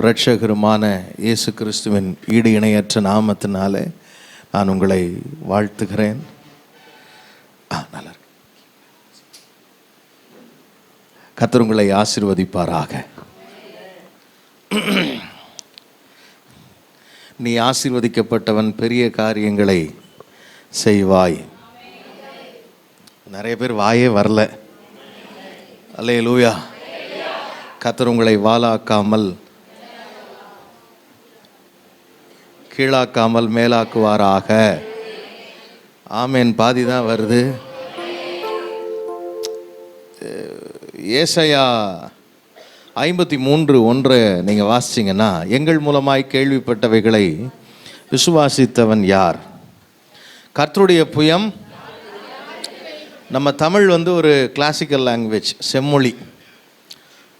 இரட்சகருமான இயேசு கிறிஸ்துவின் ஈடு இணையற்ற நாமத்தினாலே நான் உங்களை வாழ்த்துகிறேன். நல்லா இருக்கு. கர்த்தர் உங்களை ஆசீர்வதிப்பாராக. நீ ஆசீர்வதிக்கப்பட்டவன், பெரிய காரியங்களை செய்வாய். நிறைய பேர் வாயே வரல. அல்லேலூயா. கர்த்தர் உங்களை வாலாக்காமல் கீழாக்காமல் மேலாக்குவாராக. ஆமேன். பாதி தான் வருது. ஏசாயா 53:1 நீங்கள் வாசிச்சிங்கன்னா, எங்கள் மூலமாய் கேள்விப்பட்டவைகளை விசுவாசித்தவன் யார்? கர்த்தருடைய புயம். நம்ம தமிழ் ஒரு கிளாசிக்கல் லாங்குவேஜ், செம்மொழி.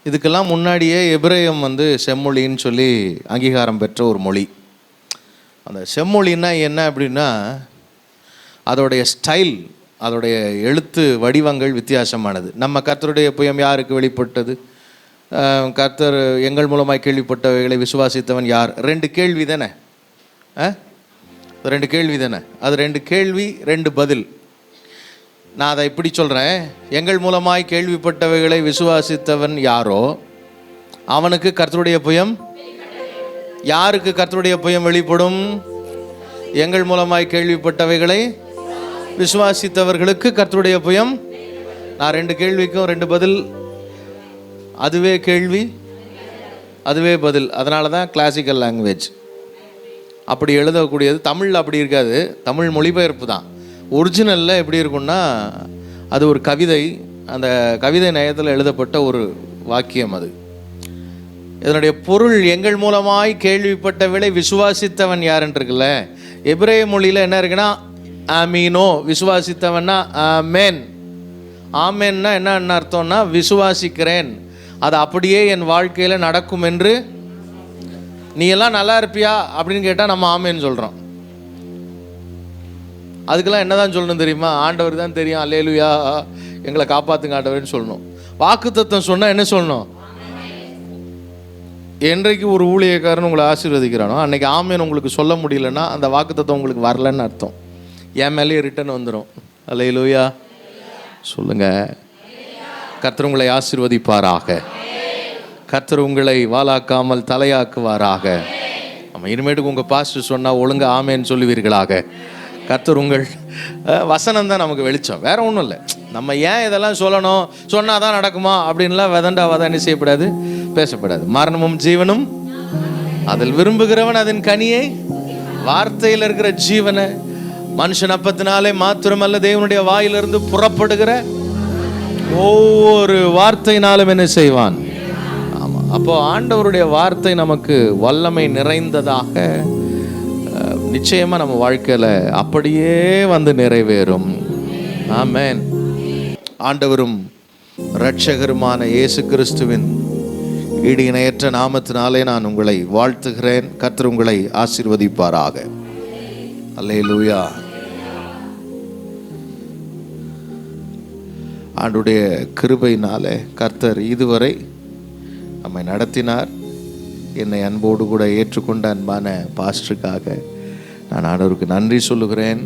இதுக்கெல்லாம் முன்னாடியே எபிரேயம் செம்மொழின்னு சொல்லி அங்கீகாரம் பெற்ற ஒரு மொழி. அந்த செம்மொழின்னா என்ன அப்படின்னா, அதோடைய ஸ்டைல், அதோடைய எழுத்து வடிவங்கள் வித்தியாசமானது. நம்ம கர்த்தருடைய புயம் யாருக்கு வெளிப்பட்டது? கர்த்தர் எங்கள் மூலமாய் கேள்விப்பட்டவைகளை விசுவாசித்தவன் யார்? 2 கேள்வி தானே. 2 கேள்வி தானே. அது 2 கேள்வி 2 பதில். நான் அதை இப்படி சொல்கிறேன். எங்கள் மூலமாய் கேள்விப்பட்டவைகளை விசுவாசித்தவன் யாரோ அவனுக்கு கர்த்தருடைய புயம். யாருக்கு கர்த்தருடைய புயம் வெளிப்படும்? எங்கள் மூலமாய் கேள்விப்பட்டவைகளை விசுவாசித்தவர்களுக்கு கர்த்தருடைய புயம். நான் 2 கேள்விக்கும் 2 பதில். அதுவே கேள்வி, அதுவே பதில். அதனால தான் கிளாசிக்கல் லாங்குவேஜ். அப்படி எழுதக்கூடியது. தமிழில் அப்படி இருக்காது. தமிழ் மொழிபெயர்ப்பு தான். ஒரிஜினலில் எப்படி இருக்குன்னா, அது ஒரு கவிதை. அந்த கவிதை நயத்தில் எழுதப்பட்ட ஒரு வாக்கியம். அது இதனுடைய பொருள், எங்கள் மூலமாய் கேள்விப்பட்டவளை விசுவாசித்தவன் யாருன்னு இருக்குல்ல. எபிரேய மொழியில் என்ன இருக்குன்னா, ஆமீனோ, விசுவாசித்தவன்னா ஆமேன். ஆமேன்னா என்ன அர்த்தம்னா, விசுவாசிக்கிறேன், அது அப்படியே என் வாழ்க்கையில் நடக்கும் என்று. நீ எல்லாம் நல்லா இருப்பியா அப்படின்னு கேட்டால் நம்ம ஆமேன்னு சொல்கிறோம். அதுக்கெல்லாம் என்ன தான் சொல்லணும் தெரியுமா? ஆண்டவர் தான் தெரியும். அல்லேலூயா, எங்களை காப்பாற்றுங்க ஆண்டவர்னு சொல்லணும். வாக்குத்தத்தம் சொன்னால் என்ன சொல்லணும்? என்றைக்கு ஒரு ஊழியக்காரன் உங்களை ஆசீர்வதிக்கிறானோ அன்றைக்கி ஆமேன் உங்களுக்கு சொல்ல முடியலன்னா அந்த வாக்குத்தத்தம் உங்களுக்கு வரலன்னு அர்த்தம். என் மேலேயே ரிட்டன் வந்துடும். அல்லேலூயா சொல்லுங்கள். கர்த்தர் உங்களை ஆசீர்வதிப்பாராக. கர்த்தர் உங்களை வாலாக்காமல் தலையாக்குவாராக. நம்ம இனிமேட்டுக்கு உங்கள் பாஸ்டர் சொன்னால் ஒழுங்காக ஆமேன்னு சொல்லுவீர்களாக. கர்த்தர் உங்கள் வசனம் தான் நமக்கு வெளிச்சம், வேற ஒன்றும் இல்லை. நம்ம ஏன் இதெல்லாம் சொல்லணும், சொன்னால் தான் நடக்குமா அப்படின்லாம் வதண்டாவதான் செய்யப்படாது, பேசப்படாது. மரணமும் ஜீவனும் அதில் விரும்புகிறவன் அதன் கனியை, வார்த்தையில் இருக்கிற ஜீவனை, மனுஷன் அப்பத்தினாலே மாத்திரமல்ல தேவனுடைய வாயிலிருந்து புறப்படுகிற ஒவ்வொரு வார்த்தையினாலும் என்ன செய்வான். ஆமாம். அப்போ ஆண்டவருடைய வார்த்தை நமக்கு வல்லமை நிறைந்ததாக நிச்சயமாக நம்ம வாழ்க்கையில் அப்படியே நிறைவேறும். ஆமென். ஆண்டவரும் இரட்சகருமான இயேசு கிறிஸ்துவின் ஈடு இணையற்ற நாமத்தினாலே நான் உங்களை வாழ்த்துகிறேன். கர்த்தர் உங்களை ஆசீர்வதிப்பாராக. அல்லேலூயா. ஆண்டுடைய கிருபையினாலே கர்த்தர் இதுவரை நம்மை நடத்தினார். என்னை அன்போடு கூட ஏற்றுக்கொண்ட அன்பான பாஸ்டருக்காக நான் ஆண்டவருக்கு நன்றி சொல்லுகிறேன்.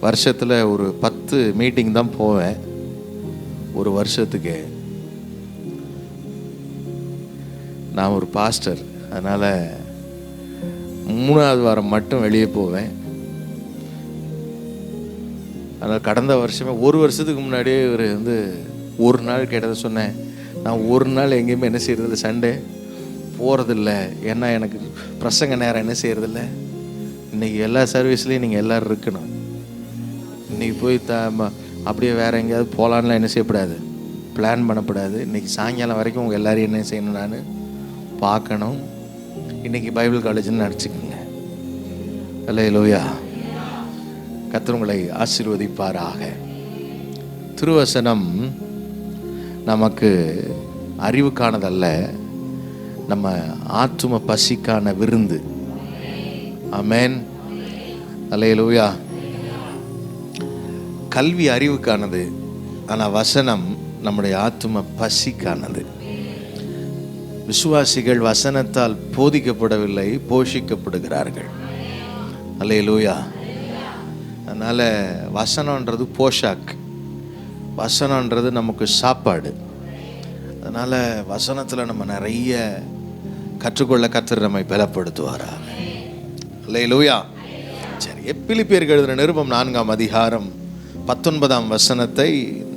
வருஷத்தில் ஒரு 10 மீட்டிங் தான் போவேன் ஒரு வருஷத்துக்கு. நான் ஒரு பாஸ்டர், அதனால் 3ஆவது வாரம் மட்டும் வெளியே போவேன். அதனால் கடந்த வருஷமே, ஒரு வருஷத்துக்கு முன்னாடியே இவர் ஒரு நாள் கேட்டதை சொன்னேன். நான் ஒரு நாள் எங்கேயுமே என்ன செய்யறதில்ல, சண்டே போகிறதில்ல. ஏன்னா எனக்கு பிரசங்க நேரம் என்ன செய்யறதில்ல. இன்றைக்கி எல்லா சர்வீஸ்லேயும் நீங்கள் எல்லோரும் இருக்கணும். இன்றைக்கி போய் அப்படியே வேறு எங்கேயாவது போகலான்லாம் என்ன செய்யப்படாது, பிளான் பண்ணப்படாது. இன்றைக்கி சாயங்காலம் வரைக்கும் உங்கள் எல்லோரும் என்ன செய்யணும், நான் பார்க்கணும். இன்றைக்கி பைபிள் காலேஜ்னு நடிச்சுக்கோங்க. அல்லேலூயா. கர்த்தர் உங்களை ஆசீர்வதிப்பாராக. திருவசனம் நமக்கு அறிவுக்கானதல்ல, நம்ம ஆத்தும பசிக்கான விருந்து. ஆமென். அல்லேலூயா. கல்வி அறிவுக்கானது, ஆனால் வசனம் நம்முடைய ஆத்தும பசிக்கானது. விசுவாசிகள் வசனத்தால் போதிக்கப்படவில்லை, போஷிக்கப்படுகிறார்கள். அல்லேலூயா. அதனால் வசனன்றது போஷாக், வசனன்றது நமக்கு சாப்பாடு. அதனால் வசனத்தில் நம்ம நிறைய கற்றுக்கொள்ள கர்த்தர் நம்மை பலப்படுத்துவாரா. அல்லேலூயா. சரி, பிலிப்பியருக்கு எழுதின நிருபம் 4ஆம் அதிகாரம் 19ஆம் வசனத்தை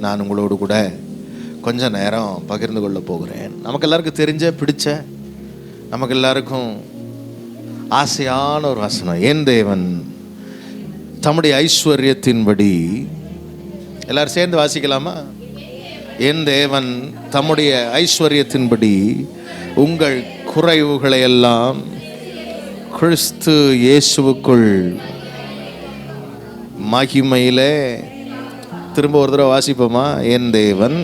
நான் உங்களோடு கூட கொஞ்ச நேரம் பகிர்ந்து கொள்ள போகிறேன். நமக்கு எல்லாருக்கும் தெரிஞ்ச, பிடிச்ச, நமக்கு எல்லாருக்கும் ஆசையான ஒரு வசனம். என் தேவன் தம்முடைய ஐஸ்வர்யத்தின்படி, எல்லாரும் சேர்ந்து வாசிக்கலாமா? என் தேவன் தம்முடைய ஐஸ்வர்யத்தின்படி உங்கள் குறைவுகளை எல்லாம் கிறிஸ்து இயேசுவுக்குள் மகிமையிலே, திரும்ப ஒரு தடவை வாசிப்போமா? என் தேவன்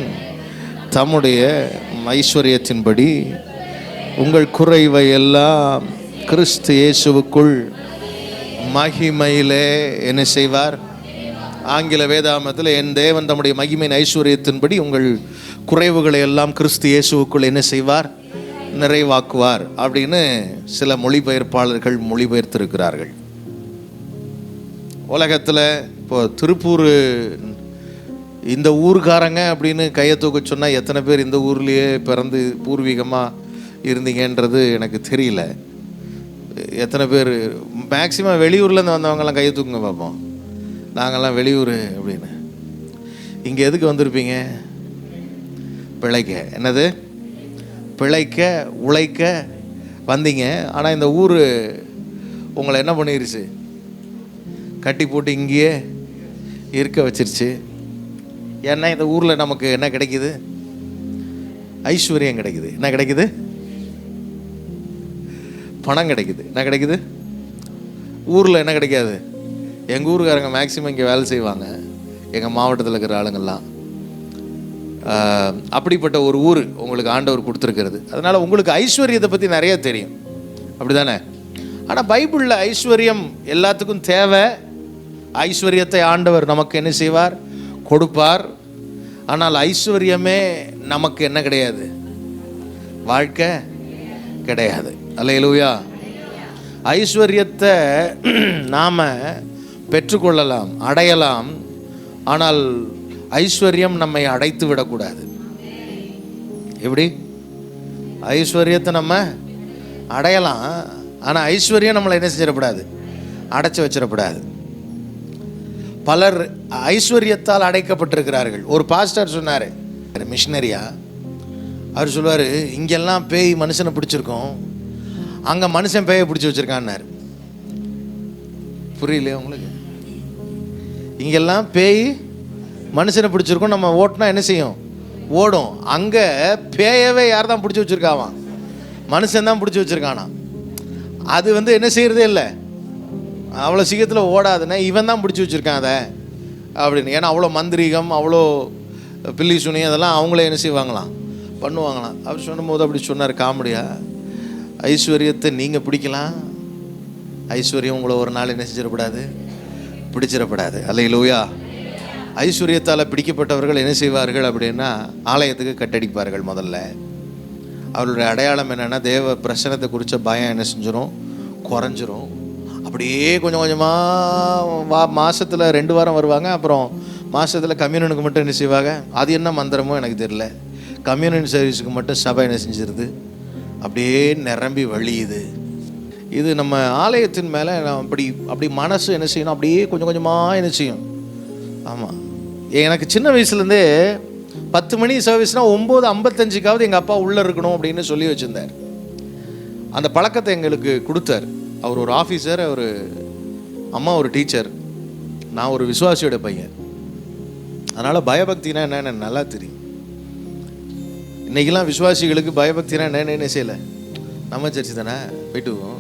தம்முடைய ஐஸ்வர்யத்தின்படி உங்கள் குறைவை எல்லாம் கிறிஸ்து இயேசுவுக்குள் மகிமையிலே என்ன செய்வார்? ஆங்கில வேதாமத்தில் என் தேவன் தம்முடைய மகிமையின் ஐஸ்வர்யத்தின்படி உங்கள் குறைவுகளை எல்லாம் கிறிஸ்து இயேசுவுக்குள் என்ன செய்வார்? நிறைவாக்குவார் அப்படின்னு சில மொழிபெயர்ப்பாளர்கள் மொழிபெயர்த்திருக்கிறார்கள். உலகத்தில் இப்போ திருப்பூர் இந்த ஊர்காரங்க அப்படின்னு கையை தூக்க சொன்னால் எத்தனை பேர் இந்த ஊர்லேயே பிறந்து பூர்வீகமாக இருந்தீங்கன்றது எனக்கு தெரியல. எத்தனை பேர் மேக்சிமம் வெளியூர்லேருந்து வந்தவங்கெல்லாம் கையை தூக்குங்க பார்ப்போம். நாங்கள்லாம் வெளியூர் அப்படின்னு. இங்கே எதுக்கு வந்திருப்பீங்க? பிழைக்க. என்னது? பிழைக்க, உழைக்க வந்தீங்க. ஆனால் இந்த ஊர் உங்களை என்ன பண்ணிருச்சு? கட்டி போட்டு இங்கேயே இருக்க வச்சிருச்சு. ஏன்னா இந்த ஊரில் நமக்கு என்ன கிடைக்குது? ஐஸ்வர்யம் கிடைக்குது. என்ன கிடைக்குது? பணம் கிடைக்குது. என்ன கிடைக்குது? ஊரில் என்ன கிடைக்காது? எங்கள் ஊருக்காரங்க மேக்சிமம் இங்கே வேலை செய்வாங்க, எங்கள் மாவட்டத்தில் இருக்கிற ஆளுங்கள்லாம். அப்படிப்பட்ட ஒரு ஊர் உங்களுக்கு ஆண்டவர் கொடுத்துருக்கிறது. அதனால் உங்களுக்கு ஐஸ்வர்யத்தை பற்றி நிறைய தெரியும், அப்படி தானே? ஆனால் பைபிளில் ஐஸ்வர்யம் எல்லாத்துக்கும் தேவை. ஐஸ்வர்யத்தை ஆண்டவர் நமக்கு என்ன செய்வார்? கொடுப்பார். ஆனால் ஐஸ்வர்யமே நமக்கு என்ன கிடையாது? வாழ்க்கை கிடையாது. அல்லேலூயா. ஐஸ்வர்யத்தை நாம் பெற்றுக்கொள்ளலாம், அடையலாம். ஆனால் ஐஸ்வர்யம் நம்மை அடைத்து விடக்கூடாது. எப்படி? ஐஸ்வர்யத்தை நம்ம அடையலாம், ஆனால் ஐஸ்வர்யம் நம்மளை என்ன செஞ்சிடக்கூடாது? அடைச்சி வச்சிடக்கூடாது. பலர் ஐஸ்வர்யத்தால் அடைக்கப்பட்டிருக்கிறார்கள். ஒரு பாஸ்டர் சொன்னார், மிஷினரியா, அவர் சொல்லுவார், இங்கெல்லாம் பேய் மனுஷனை பிடிச்சிருக்கோம், அங்கே மனுஷன் பேயை பிடிச்சி வச்சிருக்கான்னாரு. புரியலையா உங்களுக்கு? இங்கெல்லாம் பேய் மனுஷனை பிடிச்சிருக்கோம், நம்ம ஓட்டினா என்ன செய்யும்? ஓடும். அங்கே பேயவே யார் தான் பிடிச்சி வச்சுருக்காவான்? மனுஷன் தான் பிடிச்சி வச்சுருக்கானா. அது என்ன செய்கிறதே இல்லை, அவ்வளோ சீக்கிரத்தில் ஓடாதுன்னா இவன் தான் பிடிச்சி வச்சுருக்கான் அதை அப்படின்னு. ஏன்னா அவ்வளோ மந்திரீகம், அவ்வளோ பில்லி சுனி அதெல்லாம் அவங்களே என்ன செய்வாங்களாம்? பண்ணுவாங்களாம். அவர் சொன்னும்போது அப்படி சொன்னார், காமெடியா, ஐஸ்வர்யத்தை நீங்கள் பிடிக்கலாம், ஐஸ்வர்யம் உங்களை ஒரு நாள் என்ன செஞ்சிடக்கூடாது? பிடிச்சிடப்படாது. அல்லேலூயா. ஐஸ்வர்யத்தால் பிடிக்கப்பட்டவர்கள் என்ன செய்வார்கள் அப்படின்னா, ஆலயத்துக்கு கட்டடிப்பார்கள். முதல்ல அவர்களுடைய அடையாளம் என்னென்னா, தேவ பிரசனத்தை குறித்த பயம் என்ன செஞ்சிடும்? குறைஞ்சிரும். அப்படியே கொஞ்சம் கொஞ்சமாக மாதத்தில் 2 வாரம் வருவாங்க. அப்புறம் மாதத்தில் கம்யூனியனுக்கு மட்டும் என்ன செய்வாங்க? அது என்ன மந்திரமோ எனக்கு தெரியல, கம்யூனியன் சர்வீஸுக்கு மட்டும் சபை என்ன செஞ்சிருது? அப்படியே நிரம்பி வழியுது. இது நம்ம ஆலயத்தின் மேலே அப்படி மனசு என்ன செய்யணும்? அப்படியே கொஞ்சம் கொஞ்சமாக என்ன செய்யும்? ஆமாம். எனக்கு சின்ன வயசுலேருந்தே 10 மணி சர்வீஸ்னால் 9:55க்காவது எங்கள் அப்பா உள்ளே இருக்கணும் அப்படின்னு சொல்லி வச்சுருந்தார். அந்த பழக்கத்தை எங்களுக்கு கொடுத்தார். அவர் ஒரு ஆஃபீஸர், அவர் அம்மா ஒரு டீச்சர், நான் ஒரு விசுவாசியோட பையன். அதனால் பயபக்தினா என்னென்னு நல்லா தெரியும். இன்றைக்கெல்லாம் விசுவாசிகளுக்கு பயபக்தினா என்ன செய்யலை, நம்ம சர்ச்சு தானே போய்ட்டுவோம்.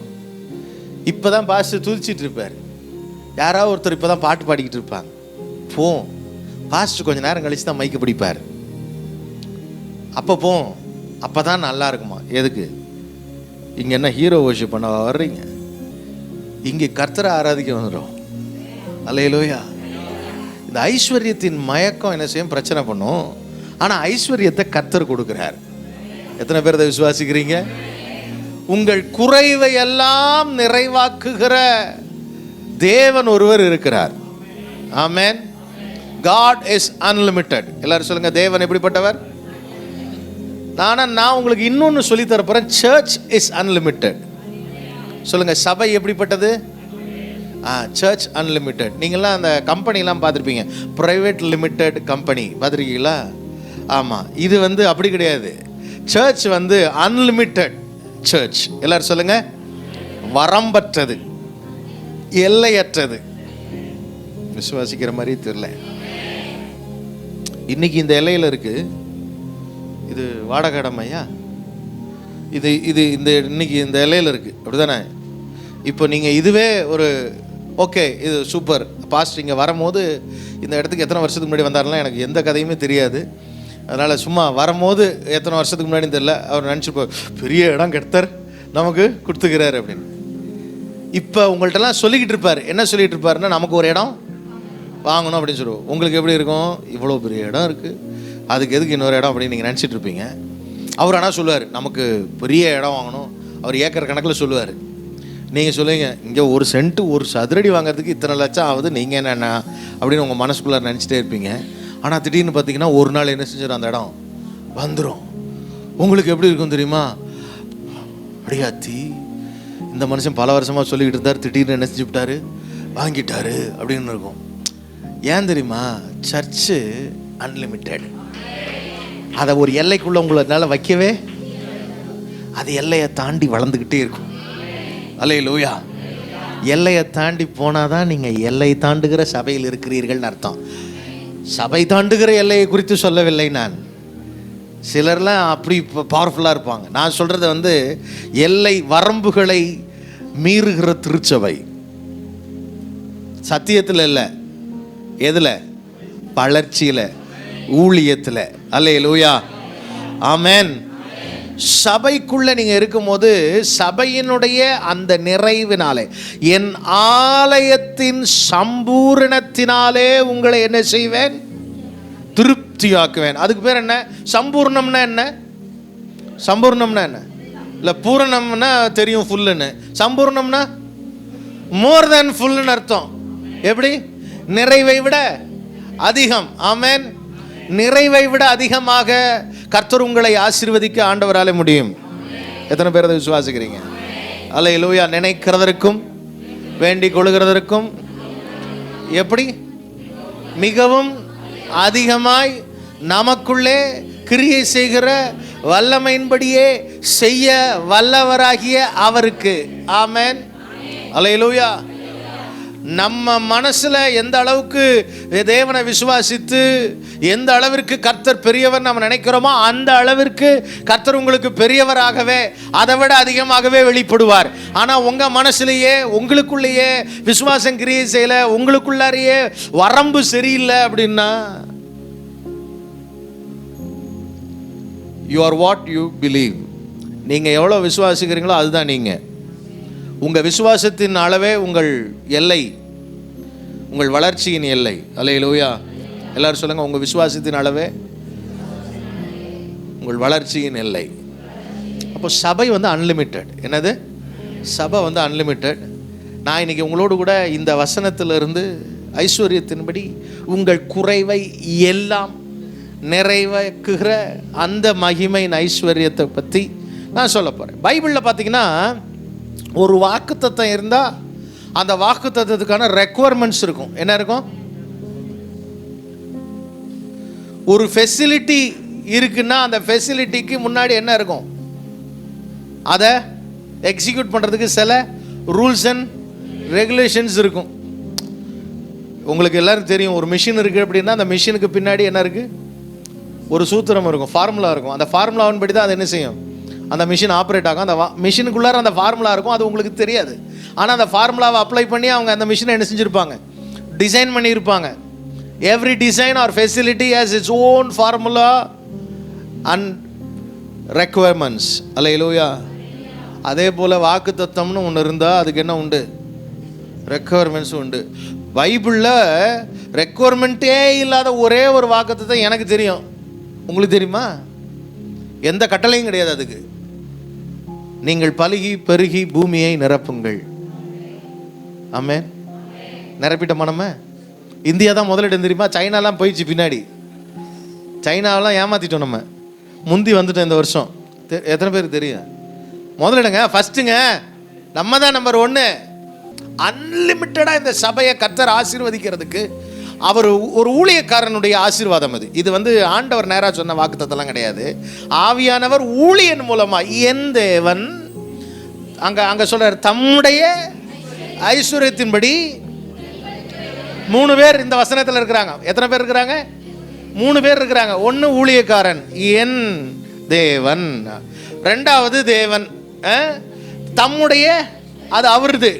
இப்போ தான் பாஸ்டர் துதிச்சிட்டு இருப்பார், யாராவது ஒருத்தர் இப்போ தான் பாட்டு பாடிக்கிட்டு இருப்பாங்க, போம். பாஸ்டர் கொஞ்சம் நேரம் கழித்து தான் மைக்கு பிடிப்பார். அப்போ போம், அப்போ தான் நல்லா இருக்குமா? எதுக்கு? இங்கே என்ன ஹீரோ வர்ஷிப் பண்ண வர்றீங்க? இங்கே கர்த்தரை ஆராதிக்க வந்துடும். அல்லேலூயா. இந்த ஐஸ்வர்யத்தின் மயக்கம் என்ன செய்யும்? பிரச்சனை பண்ணும். ஆனால் ஐஸ்வர்யத்தை கர்த்தர் கொடுக்குறார். எத்தனை பேர் அதை விசுவாசிக்கிறீங்க? உங்கள் குறைவை எல்லாம் நிறைவாக்குகிற தேவன் ஒருவர் இருக்கிறார். ஆமென். God is unlimited. எல்லாரும் சொல்லுங்க, தேவன் எப்படிப்பட்டவர்? நான் உங்களுக்கு இன்னொன்று சொல்லி தரப்போறேன். Search is unlimited. சொல்லுங்க, சபை எப்படிப்பட்டது? Church unlimited. நீங்களாம் அந்த கம்பெனிலாம் பார்த்துருப்பீங்க, ப்ரைவேட் லிமிட்டெட் கம்பெனி பார்த்துருக்கீங்களா? ஆமாம், இது அப்படி கிடையாது. Church unlimited church. எல்லாரும் சொல்லுங்க, வரம்பற்றது, எல்லையற்றது. விசுவாசிக்கிற மாதிரி தெரியல. இன்னைக்கு இந்த எல்லையில் இருக்கு. இது வாடகை இடமையா? இது இது இந்த இன்னைக்கு இந்த எல்லையில் இருக்கு, அப்படிதானே? இப்போ நீங்கள் இதுவே ஒரு ஓகே, இது சூப்பர் பாஸ்ட். இங்கே வரும்போது இந்த இடத்துக்கு எத்தனை வருஷத்துக்கு முன்னாடி வந்தாருலாம் எனக்கு எந்த கதையுமே தெரியாது. அதனால் சும்மா வரும்போது எத்தனை வருஷத்துக்கு முன்னாடி தெரியல, அவர் நினச்சிப்போம் பெரிய இடம் கெடுத்தார் நமக்கு கொடுத்துக்கிறாரு அப்படின்னு. இப்போ உங்கள்கிட்டலாம் சொல்லிக்கிட்டு இருப்பார். என்ன சொல்லிகிட்டு இருப்பாருன்னா, நமக்கு ஒரு இடம் வாங்கணும் அப்படின்னு சொல்லுவோம். உங்களுக்கு எப்படி இருக்கும்? இவ்வளோ பெரிய இடம் இருக்குது, அதுக்கு எதுக்கு இன்னொரு இடம் அப்படின்னு நீங்கள் நினச்சிட்டு இருப்பீங்க. அவர் ஆனால் சொல்லுவார், நமக்கு பெரிய இடம் வாங்கணும். அவர் ஏக்கர் கணக்கில் சொல்லுவார். நீங்கள் சொல்லுவீங்க, இங்கே ஒரு சென்ட்டு ஒரு சதுரடி வாங்குறதுக்கு இத்தனை லட்சம் ஆகுது, நீங்கள் என்னென்ன அப்படின்னு உங்கள் மனசுக்குள்ளே நினச்சிட்டே இருப்பீங்க. ஆனால் திடீர்னு பார்த்தீங்கன்னா ஒரு நாள் என்ன செஞ்சிடும், அந்த இடம் வந்துடும். உங்களுக்கு எப்படி இருக்கும் தெரியுமா? அப்படியாத்தி, இந்த மனுஷன் பல வருஷமாக சொல்லிக்கிட்டு இருந்தார், திடீர்னு என்ன செஞ்சுவிட்டாரு, வாங்கிட்டாரு அப்படின்னு இருக்கும். ஏன் தெரியுமா? Church unlimited. அதை ஒரு எல்லைக்குள்ளே உங்களால வைக்கவே, அது எல்லையை தாண்டி வளர்ந்துக்கிட்டே இருக்கும். அல்லேலூயா. எல்லையை தாண்டி போனாதான் நீங்கள் எல்லை தாண்டுகிற சபையில் இருக்கிறீர்கள்னு அர்த்தம். சபை தாண்டுகிற எல்லையை குறித்து சொல்லவில்லை நான். சிலர்லாம் அப்படி பவர்ஃபுல்லாக இருப்பாங்க. நான் சொல்கிறது எல்லை வரம்புகளை மீறுகிற திருச்சபை. சத்தியத்தில் இல்லை, எதில்? வளர்ச்சியில், ஊழியத்தில். அல்லேலூயா, ஆமென். சபைக்குள்ளே நீங்கள் இருக்கும்போது சபையினுடைய அந்த நிறைவினாலே, என் ஆலயத்தின் சம்பூரணத்தினாலே உங்களை என்ன செய்வேன்? திருப்தியாக்குவேன். அதுக்கு பேர் என்ன? சம்பூர்ணம்னா என்ன? சம்பூர்ணம்னா என்ன? இல்லை, பூரணம்னா தெரியும் ஃபுல்லுன்னு. சம்பூர்ணம்னா மோர் தேன் ஃபுல்லுன்னு அர்த்தம். எப்படி? நிறைவை விட அதிகம். ஆமென். நிறைவை விட அதிகமாக கர்த்தர் உங்களை ஆசீர்வதிக்க ஆண்டவராலே முடியும். எத்தனை பேர் அதை விசுவாசிக்கிறீங்க? அல்லேலூயா. நினைக்கிறதற்கும் வேண்டிக் கொள்கிறதற்கும் எப்படி? மிகவும் அதிகமாய் நமக்குள்ளே கிரியை செய்கிற வல்லமையின்படியே செய்ய வல்லவராகிய அவருக்கு. ஆமென். அல்லேலூயா. நம்ம மனசுல எந்த அளவுக்கு தேவனை விசுவாசித்து எந்த அளவிற்கு கர்த்தர் பெரியவர் நம்ம நினைக்கிறோமோ அந்த அளவிற்கு கர்த்தர் உங்களுக்கு பெரியவராகவே அதை விட அதிகமாகவே வெளிப்படுவார். ஆனா உங்க மனசுலயே உங்களுக்குள்ளேயே விசுவாசம் கிரியை செய்யல, உங்களுக்குள்ளாரையே வரம்பு சரியில்லை அப்படின்னா, you are what you believe. நீங்க எவ்வளவு விசுவாசிக்கிறீங்களோ அதுதான் நீங்க. உங்க விசுவாசத்தின் அளவே உங்கள் எல்லை, உங்கள் வளர்ச்சியின் எல்லை. அல்லேலூயா. எல்லாரும் சொல்லுங்க, உங்க விசுவாசத்தின் அளவே உங்கள் வளர்ச்சியின் எல்லை. அப்போ சபை அன்லிமிட்டெட். என்னது? சபை அன்லிமிட்டெட். நான் இன்னைக்கு உங்களோடு கூட இந்த வசனத்திலிருந்து ஐஸ்வர்யத்தின்படி உங்கள் குறைவை எல்லாம் நிறைவாக்குகிற அந்த மகிமையின் ஐஸ்வர்யத்தை பற்றி நான் சொல்ல போறேன். பைபிளில் பார்த்தீங்கன்னா ஒரு வாக்குத்தத்தம் இருந்தால் அந்த வாக்குத்தத்தத்துக்கான ரெக்குவயர்மெண்ட்ஸ் இருக்கும். என்ன இருக்கும்? ஒரு ஃபெசிலிட்டி இருக்குன்னா அந்த ஃபெசிலிட்டிக்கு முன்னாடி என்ன இருக்கும்? அதை எக்ஸிக்யூட் பண்ணுறதுக்கு சில ரூல்ஸ் அண்ட் ரெகுலேஷன்ஸ் இருக்கும். உங்களுக்கு எல்லாரும் தெரியும், ஒரு மிஷின் இருக்குது அப்படின்னா அந்த மிஷினுக்கு பின்னாடி என்ன இருக்குது? ஒரு சூத்திரம் இருக்கும், ஃபார்முலா இருக்கும். அந்த ஃபார்முலாவின் படி தான் அது என்ன செய்யும்? அந்த மிஷின் ஆப்ரேட் ஆகும். அந்த மிஷினுக்குள்ளார அந்த ஃபார்முலா இருக்கும், அது உங்களுக்கு தெரியாது. ஆனால் அந்த ஃபார்முலாவை அப்ளை பண்ணி அவங்க அந்த மிஷினை என்ன செஞ்சுருப்பாங்க? டிசைன் பண்ணியிருப்பாங்க. Every design or facility has its own formula and requirements. அல்லேலூயா. அதே போல் வாக்கு தத்தம்னு ஒன்று இருந்தால் அதுக்கு என்ன உண்டு? ரெக்குவயர்மெண்ட்ஸும் உண்டு. பைபிளில் ரெக்குவயர்மெண்ட்டே இல்லாத ஒரே ஒரு வாக்குத்தத்தம் எனக்கு தெரியும். உங்களுக்கு தெரியுமா? எந்த கட்டளையும் கிடையாது அதுக்கு. நீங்கள் பலுகி பெருகி பூமியை நிரப்புங்கள். ஆமென். நிரப்பிட்டோமா நம்ம? இந்தியா தான் முதலிடம் தெரியுமா? சைனாலாம் போயிடுச்சு பின்னாடி. சைனாவெல்லாம் ஏமாத்திட்டோம் நம்ம. முந்தி வந்துட்டோம் இந்த வருஷம். எத்தனை பேருக்கு தெரியும்? முதலிடங்க, ஃபர்ஸ்ட்டுங்க, நம்ம தான் நம்பர் 1. அன்லிமிட்டடாக இந்த சபையை கர்த்தர் ஆசீர்வதிக்கிறதுக்கு அவர் ஒரு ஊழியக்காரனுடைய ஆசீர்வாதம் அது. இது ஆண்டவர் நேராக சொன்ன வாக்குத்தத்தெல்லாம் கிடையாது. ஆவியானவர் ஊழியன் மூலமாக என் தேவன் அங்கே சொல்றார், தம்முடைய ஐஸ்வர்யத்தின்படி 3 பேர் இந்த வசனத்தில் இருக்கிறாங்க. எத்தனை பேர் இருக்கிறாங்க? 3 பேர் இருக்கிறாங்க. 1 ஊழியக்காரன் என் தேவன், 2வது தேவன் தம்முடைய, அது அவருது,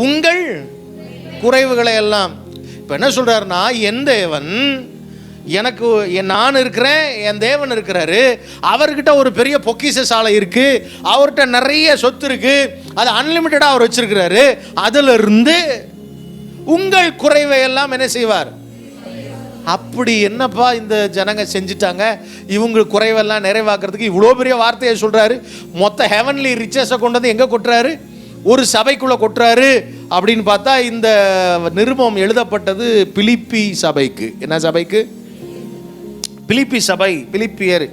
உங்கள் குறைவுகளை எல்லாம். இப்போ என்ன சொல்றாருன்னா, என் தேவன் எனக்கு, நான் இருக்கிறேன், என் தேவன் இருக்கிறாரு, அவர்கிட்ட ஒரு பெரிய பொக்கிஷ சாலை இருக்கு, அவர்கிட்ட நிறைய சொத்து இருக்கு, அது அன்லிமிட்டடாக அவர் வச்சிருக்கிறாரு. அதுல இருந்து உங்கள் குறைவை எல்லாம் என்ன செய்வார்? அப்படி என்னப்பா இந்த ஜனங்க செஞ்சுட்டாங்க, இவங்க குறைவெல்லாம் நிறைவாக்குறதுக்கு இவ்வளோ பெரிய வார்த்தையை சொல்றாரு. மொத்த ஹெவன்லி ரிச்சஸை கொண்டு வந்து எங்க கொட்டுறாரு? ஒரு சபைக்குள்ள கொட்டுறாரு. அப்படின்னு பார்த்தா இந்த நிருபம் எழுதப்பட்டது பிலிப்பி சபைக்கு. என்ன சபைக்கு? பிலிப்பி சபை. பிலிப்பியர்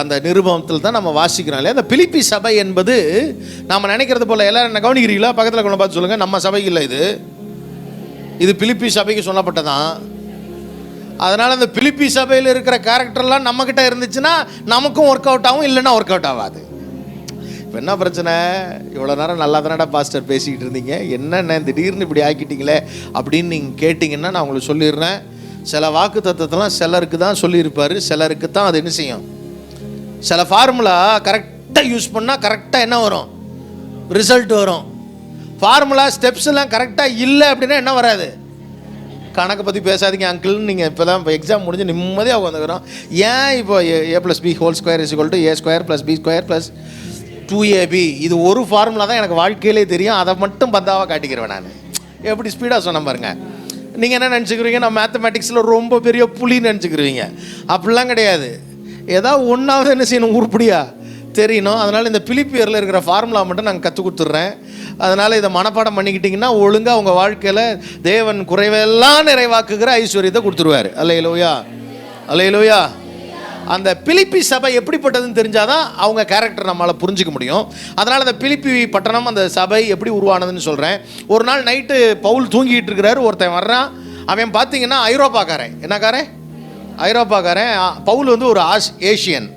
அந்த நிருபத்தில் தான் நம்ம வாசிக்கிறோம் இல்லையா? அந்த பிலிப்பி சபை என்பது நம்ம நினைக்கிறது போல. எல்லாரும் என்ன கவனிக்கிறீங்களா? பக்கத்தில் கொண்டு பார்த்து சொல்லுங்க. நம்ம சபைக்கு இல்லை, இது பிலிப்பி சபைக்கு சொல்லப்பட்டதான். அதனால அந்த பிலிப்பி சபையில் இருக்கிற கேரக்டர்லாம் நம்ம கிட்ட இருந்துச்சுன்னா நமக்கும் ஒர்க் அவுட் ஆகும், இல்லைன்னா ஒர்க் அவுட் ஆகாது. இப்போ என்ன பிரச்சனை? இவ்வளோ நேரம் நல்லா தானடா பாஸ்டர் பேசிக்கிட்டு இருந்தீங்க, என்னென்ன திடீர்னு இப்படி ஆக்கிட்டீங்களே அப்படின்னு நீங்கள் கேட்டிங்கன்னா நான் உங்களுக்கு சொல்லிடுறேன். சில வாக்கு தத்துவத்தெல்லாம் சிலருக்கு தான் சொல்லியிருப்பார், சிலருக்கு தான் அது என்ன செய்யும். சில ஃபார்முலா கரெக்டாக யூஸ் பண்ணால் கரெக்டாக என்ன வரும்? ரிசல்ட் வரும். ஃபார்முலா ஸ்டெப்ஸ் எல்லாம் கரெக்டாக இல்லை அப்படின்னா என்ன வராது? கணக்கை பற்றி பேசாதீங்க அங்கிள்னு நீங்கள் இப்போ தான் எக்ஸாம் முடிஞ்சு நிம்மதியாக உட்காந்துக்கிறோம். ஏன் இப்போ a+b² = a² + b² + 2ab, இது ஒரு ஃபார்முலா தான் எனக்கு வாழ்க்கையிலே தெரியும், அதை மட்டும் பந்தாவாக காட்டிக்கிறேன் நான். எப்படி ஸ்பீடாக சொன்ன பாருங்க. நீங்கள் என்ன நினச்சிக்கிறீங்க? நான் மேத்தமேட்டிக்ஸில் ரொம்ப பெரிய புலின்னு நினச்சிக்கிறீங்க. அப்படிலாம் கிடையாது. ஏதாவது ஒன்றாவது என்ன செய்யணும், உருப்படியா தெரியணும். அதனால் இந்த பிலிப்பியரில் இருக்கிற ஃபார்முலா மட்டும் நாங்கள் கற்றுக் கொடுத்துட்றேன். அதனால் இதை மனப்பாடம் பண்ணிக்கிட்டிங்கன்னா ஒழுங்காக உங்கள் வாழ்க்கையில் தேவன் குறைவெல்லாம் நிறைவாக்குகிற ஐஸ்வர்யத்தை கொடுத்துருவார். அல்லேலூயா, அல்லேலூயா. அந்த பிலிப்பி சபை எப்படிப்பட்டதுன்னு தெரிஞ்சாதான் அவங்க கேரக்டர் நம்மளால் புரிஞ்சிக்க முடியும். அதனால் அந்த பிலிப்பி பட்டணம், அந்த சபை எப்படி உருவானதுன்னு சொல்கிறேன். ஒரு நாள் நைட்டு பவுல் தூங்கிட்டு இருக்கிறாரு, ஒருத்தன் வர்றான். அவன் பார்த்தீங்கன்னா ஐரோப்பாக்காரன். என்னக்காரன்? ஐரோப்பாக்காரன். பவுல் ஒரு ஏஷியன்,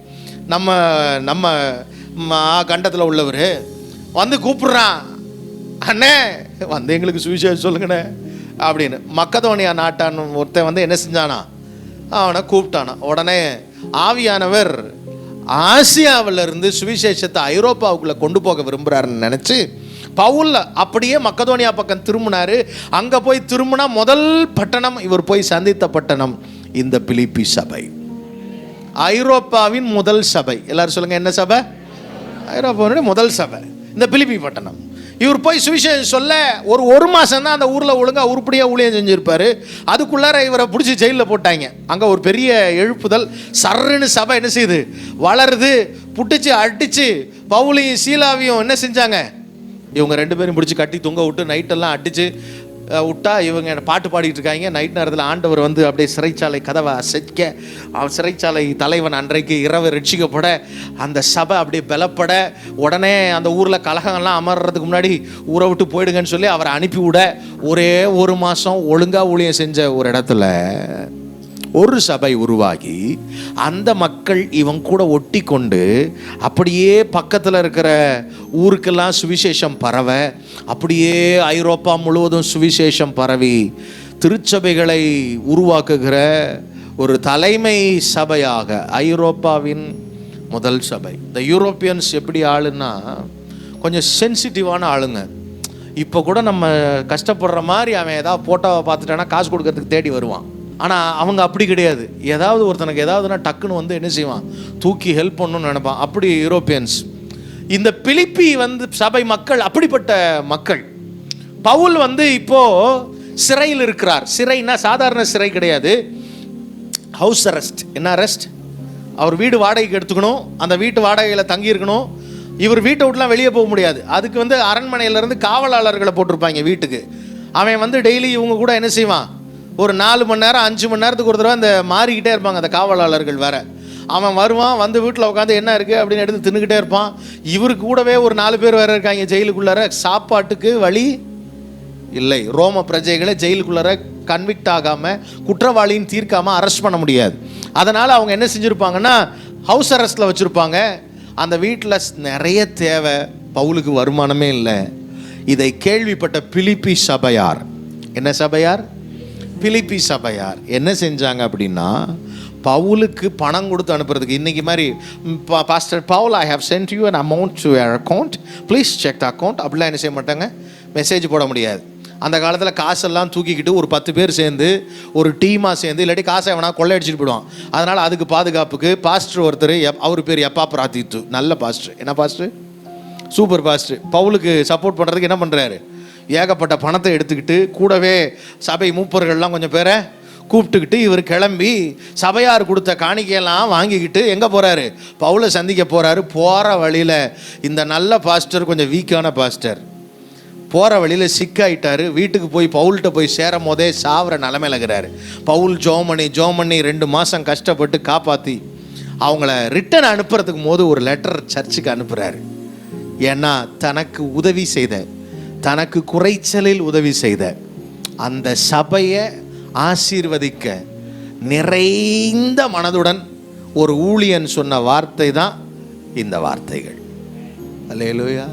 நம்ம கண்டத்தில் உள்ளவர். வந்து கூப்பிட்றான், அண்ணே எங்களுக்கு சுவிசேஷம் சொல்லுங்கண்ணே அப்படின்னு. மக்கதோனியா நாட்டான் ஒருத்தன் என்ன செஞ்சானா, அவனை கூப்பிட்டானா. உடனே ஆவியானவர் ஆசியாவிலிருந்து சுவிசேஷத்தை ஐரோப்பாவுக்குள்ளே கொண்டு போக விரும்புகிறாருன்னு நினச்சி பவுல் அப்படியே மக்கதோனியா பக்கம் திரும்பினார். அங்கே போய் திரும்பினா முதல் பட்டணம், இவர் போய் சந்தித்த பட்டணம் இந்த பிலிப்பி சபை. ஐரோப்பாவின் முதல் சபை. எல்லாரும் சொல்லுங்க, என்ன சபை? ஐரோப்பாவுடைய முதல் சபை இந்த பிலிப்பி பட்டணம். இவர் போய் சுவிசேஷம் சொல்ல ஒரு மாதம் தான் அந்த ஊரில் ஒழுங்காக உருப்படியாக ஊழியம் செஞ்சுருப்பார். அதுக்குள்ளார இவரை பிடிச்சி ஜெயிலில் போட்டாங்க. அங்கே ஒரு பெரிய எழுப்புதல், சர்ன்னு சபை என்ன செய்யுது, வளருது. புட்டிச்சு அடித்து பவுலையும் சீலாவையும் என்ன செஞ்சாங்க, இவங்க 2 பேரும் பிடிச்சி கட்டி தொங்க விட்டு நைட்டெல்லாம் அடித்து விட்டா இவங்க பாட்டு பாடிட்டு இருக்காங்க. நைட் நேரத்தில் ஆண்டவர் அப்படியே சிறைச்சாலை கதவை அசைக்க, சிறைச்சாலை தலைவன் அன்றைக்கு இரவு ரட்சிக்கப்பட, அந்த சபை அப்படியே பலப்பட, உடனே அந்த ஊரில் கலகங்கள்லாம் அமர்றதுக்கு முன்னாடி ஊரை விட்டு போயிடுங்கன்னு சொல்லி அவரை அனுப்பிவிட, ஒரே 1 மாதம் ஒழுங்காக ஊழியம் செஞ்ச ஒரு இடத்துல ஒரு சபை உருவாகி அந்த மக்கள் இவங்க கூட ஒட்டி கொண்டு அப்படியே பக்கத்தில் இருக்கிற ஊருக்கெல்லாம் சுவிசேஷம் பரவ, அப்படியே ஐரோப்பா முழுவதும் சுவிசேஷம் பரவி திருச்சபைகளை உருவாக்குகிற ஒரு தலைமை சபையாக ஐரோப்பாவின் முதல் சபை. இந்த யூரோப்பியன்ஸ் எப்படி ஆளுன்னா கொஞ்சம் சென்சிட்டிவான ஆளுங்க. இப்போ கூட நம்ம கஷ்டப்படுற மாதிரி அவன் ஏதாவது போட்டோவை பார்த்துட்டானா காசு கொடுக்கறதுக்கு தேடி வருவான். ஆனால் அவங்க அப்படி கிடையாது. ஏதாவது ஒருத்தனுக்கு ஏதாவதுனா டக்குன்னு என்ன செய்வான், தூக்கி ஹெல்ப் பண்ணணும்னு நினைப்பான். அப்படி யூரோப்பியன்ஸ். இந்த பிலிப்பி சபை மக்கள் அப்படிப்பட்ட மக்கள். பவுல் இப்போ சிறையில் இருக்கிறார். சிறைனா சாதாரண சிறை கிடையாது, ஹவுஸ் அரெஸ்ட். என்ன அரெஸ்ட்? அவர் வீடு வாடகைக்கு எடுத்துக்கணும், அந்த வீட்டு வாடகையில் தங்கி இருக்கணும். இவர் வீட்டை விட்டுலாம் வெளியே போக முடியாது. அதுக்கு வந்து அரண்மனையிலேருந்து காவலாளர்களை போட்டிருப்பாங்க வீட்டுக்கு. அவன் வந்து டெய்லி இவங்க கூட என்ன செய்வான், ஒரு 4 மணி நேரம் 5 மணி நேரத்துக்கு ஒரு தடவை அந்த மாறிக்கிட்டே இருப்பாங்க அந்த காவலாளர்கள் வேற. அவன் வருவான், வந்து வீட்டில் உட்காந்து என்ன இருக்குது அப்படின்னு எடுத்து தின்னுக்கிட்டே இருப்பான். இவருக்கு கூடவே ஒரு 4 பேர் வேறு இருக்காங்க ஜெயிலுக்குள்ளார. சாப்பாட்டுக்கு வழி இல்லை. ரோம பிரஜைகளை ஜெயிலுக்குள்ளார கன்விக்ட் ஆகாமல், குற்றவாளின்னு தீர்க்காமல் அரெஸ்ட் பண்ண முடியாது. அதனால் அவங்க என்ன செஞ்சுருப்பாங்கன்னா ஹவுஸ் அரெஸ்ட்டில் வச்சுருப்பாங்க. அந்த வீட்டில் நிறைய தேவை, பவுலுக்கு வருமானமே இல்லை. இதை கேள்விப்பட்ட பிலிப்பி சபையார், என்ன சபையார்? பிலிப்பி சபையார் என்ன செஞ்சாங்க அப்படின்னா, பவுலுக்கு பணம் கொடுத்து அனுப்புறதுக்கு, இன்றைக்கி மாதிரி pastor Paul I have sent you an amount to your account, please check the account அப்படிலாம் என்ன செய்ய மாட்டாங்க, மெசேஜ் போட முடியாது. அந்த காலத்தில் காசெல்லாம் தூக்கிக்கிட்டு ஒரு 10 பேர் சேர்ந்து ஒரு டீமாக சேர்ந்து, இல்லாட்டி காசை வேணா கொள்ளையடிச்சிட்டு போயிடுவான். அதனால் அதுக்கு பாதுகாப்புக்கு பாஸ்டர் ஒருத்தர், அவர் பேர் எப்பா பிரார்த்தித்து, நல்ல பாஸ்டர். என்ன பாஸ்டர்? Super pastor. பவுலுக்கு சப்போர்ட் பண்ணுறதுக்கு என்ன பண்ணுறாரு, ஏகப்பட்ட பணத்தை எடுத்துக்கிட்டு கூடவே சபை மூப்பர்கள்லாம் கொஞ்சம் பேரை கூப்பிட்டுக்கிட்டு இவர் கிளம்பி சபையார் கொடுத்த காணிக்கையெல்லாம் வாங்கிக்கிட்டு எங்கே போகிறாரு, பவுலை சந்திக்க போகிறாரு. போகிற வழியில் இந்த நல்ல பாஸ்டர் கொஞ்சம் வீக்கான பாஸ்டர் போகிற வழியில் சிக்காயிட்டார். வீட்டுக்கு போய் பவுல்கிட்ட போய் சேரும் போதே சாவர நிலமையில இருக்கிறாரு. பவுல் ஜோம் பண்ணி 2 மாதம் கஷ்டப்பட்டு காப்பாற்றி அவங்கள ரிட்டன் அனுப்புறதுக்கு போது ஒரு லெட்டர் சர்ச்சுக்கு அனுப்புகிறாரு. ஏன்னா தனக்கு உதவி செய்த, தனக்கு குறைச்சலில் உதவி செய்த அந்த சபையை ஆசீர்வதிக்க நிறைந்த மனதுடன் ஒரு ஊழியன் சொன்ன வார்த்தை தான் இந்த வார்த்தைகள். அல்லேலூயா.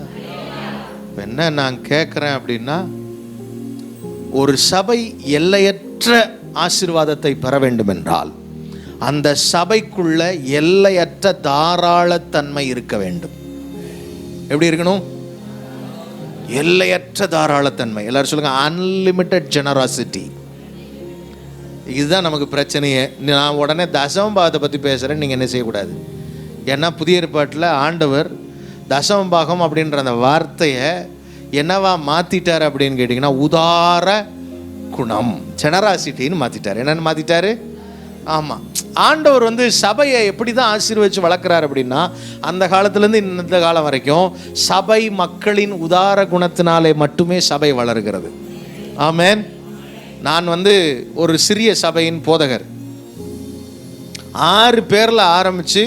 என்ன நான் கேட்குறேன் அப்படின்னா, ஒரு சபை எல்லையற்ற ஆசீர்வாதத்தை பெற வேண்டும் என்றால் அந்த சபைக்குள்ள எல்லையற்ற தாராளத்தன்மை இருக்க வேண்டும். எப்படி இருக்கணும்? எல்லையற்ற தாராளத்தன்மை. எல்லாரும் சொல்லுங்க, அன்லிமிட்டெட் ஜெனராசிட்டி. இதுதான் நமக்கு பிரச்சனையே. நான் உடனே தசமபாகத்தை பற்றி பேசுகிறேன், நீங்கள் என்ன செய்யக்கூடாது. ஏன்னா புதிய ஏற்பாட்டில் ஆண்டவர் தசமபாகம் அப்படின்ற அந்த வார்த்தையை என்னவா மாற்றிட்டார் அப்படின்னு கேட்டிங்கன்னா, உதார குணம், ஜெனராசிட்டின்னு மாற்றிட்டார். என்னென்னு மாற்றிட்டாரு? ஆமாம், ஆண்டவர் வந்து சபையை எப்படி தான் ஆசீர்வதித்து வளர்க்குறார் அப்படின்னா, அந்த காலத்துலேருந்து இந்த காலம் வரைக்கும் சபை மக்களின் உதார குணத்தினாலே மட்டுமே சபை வளர்கிறது. ஆமென். நான் வந்து ஒரு சிறிய சபையின் போதகர். 6 பேரில் ஆரம்பித்து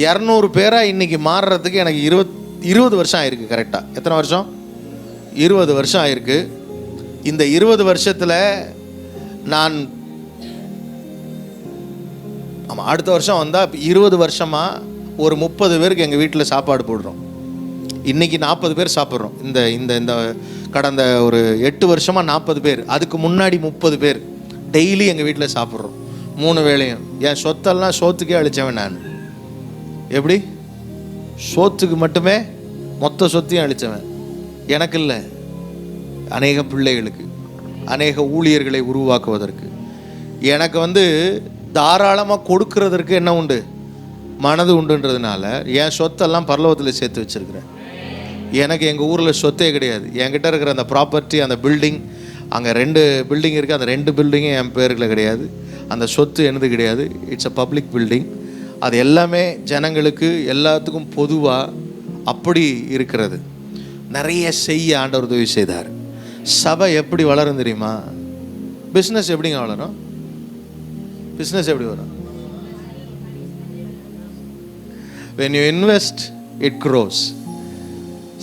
200 பேராக இன்றைக்கி மாறுறதுக்கு எனக்கு 20 வருஷம் ஆயிருக்கு. கரெக்டாக எத்தனை வருஷம்? 20 வருஷம் ஆயிருக்கு. இந்த 20 வருஷத்தில் நான் ஆமாம், அடுத்த வருஷம் வந்தால் 20 வருஷமாக ஒரு 30 பேருக்கு எங்கள் வீட்டில் சாப்பாடு போடுறோம். இன்றைக்கி 40 பேர் சாப்பிட்றோம். இந்த இந்த இந்த கடந்த ஒரு 8 வருஷமாக 40 பேர், அதுக்கு முன்னாடி 30 பேர் டெய்லி எங்கள் வீட்டில் சாப்பிட்றோம் 3 வேளையும். என் சொத்தெல்லாம் சோத்துக்கே அழித்தவன் நான். எப்படி? சோத்துக்கு மட்டுமே மொத்த சொத்தையும் அழித்தவன். எனக்கு இல்லை, அநேக பிள்ளைகளுக்கு, அநேக ஊழியர்களை உருவாக்குவதற்கு. எனக்கு வந்து தாராளமாக கொடுக்கறதற்கு என்ன உண்டு, மனது உண்டுன்றதுனால என் சொத்தெல்லாம் பரலோகத்தில் சேர்த்து வச்சுருக்கிறேன். எனக்கு எங்கள் ஊரில் சொத்தே கிடையாது. என்கிட்ட இருக்கிற அந்த ப்ராப்பர்ட்டி, அந்த பில்டிங், அங்கே 2 பில்டிங் இருக்குது, அந்த 2 பில்டிங்கும் என் பேரில் கிடையாது. அந்த சொத்து எனது கிடையாது. It's a public building. அது எல்லாமே ஜனங்களுக்கு எல்லாத்துக்கும் பொதுவாக அப்படி இருக்கிறது. நிறைய செய்ய ஆண்டவர் உதவி செய்தார். சபை எப்படி வளரும் தெரியுமா? பிஸ்னஸ் எப்படிங்க வளரும்? பிஸ்னஸ் எப்படி வரும்? when you invest it grows.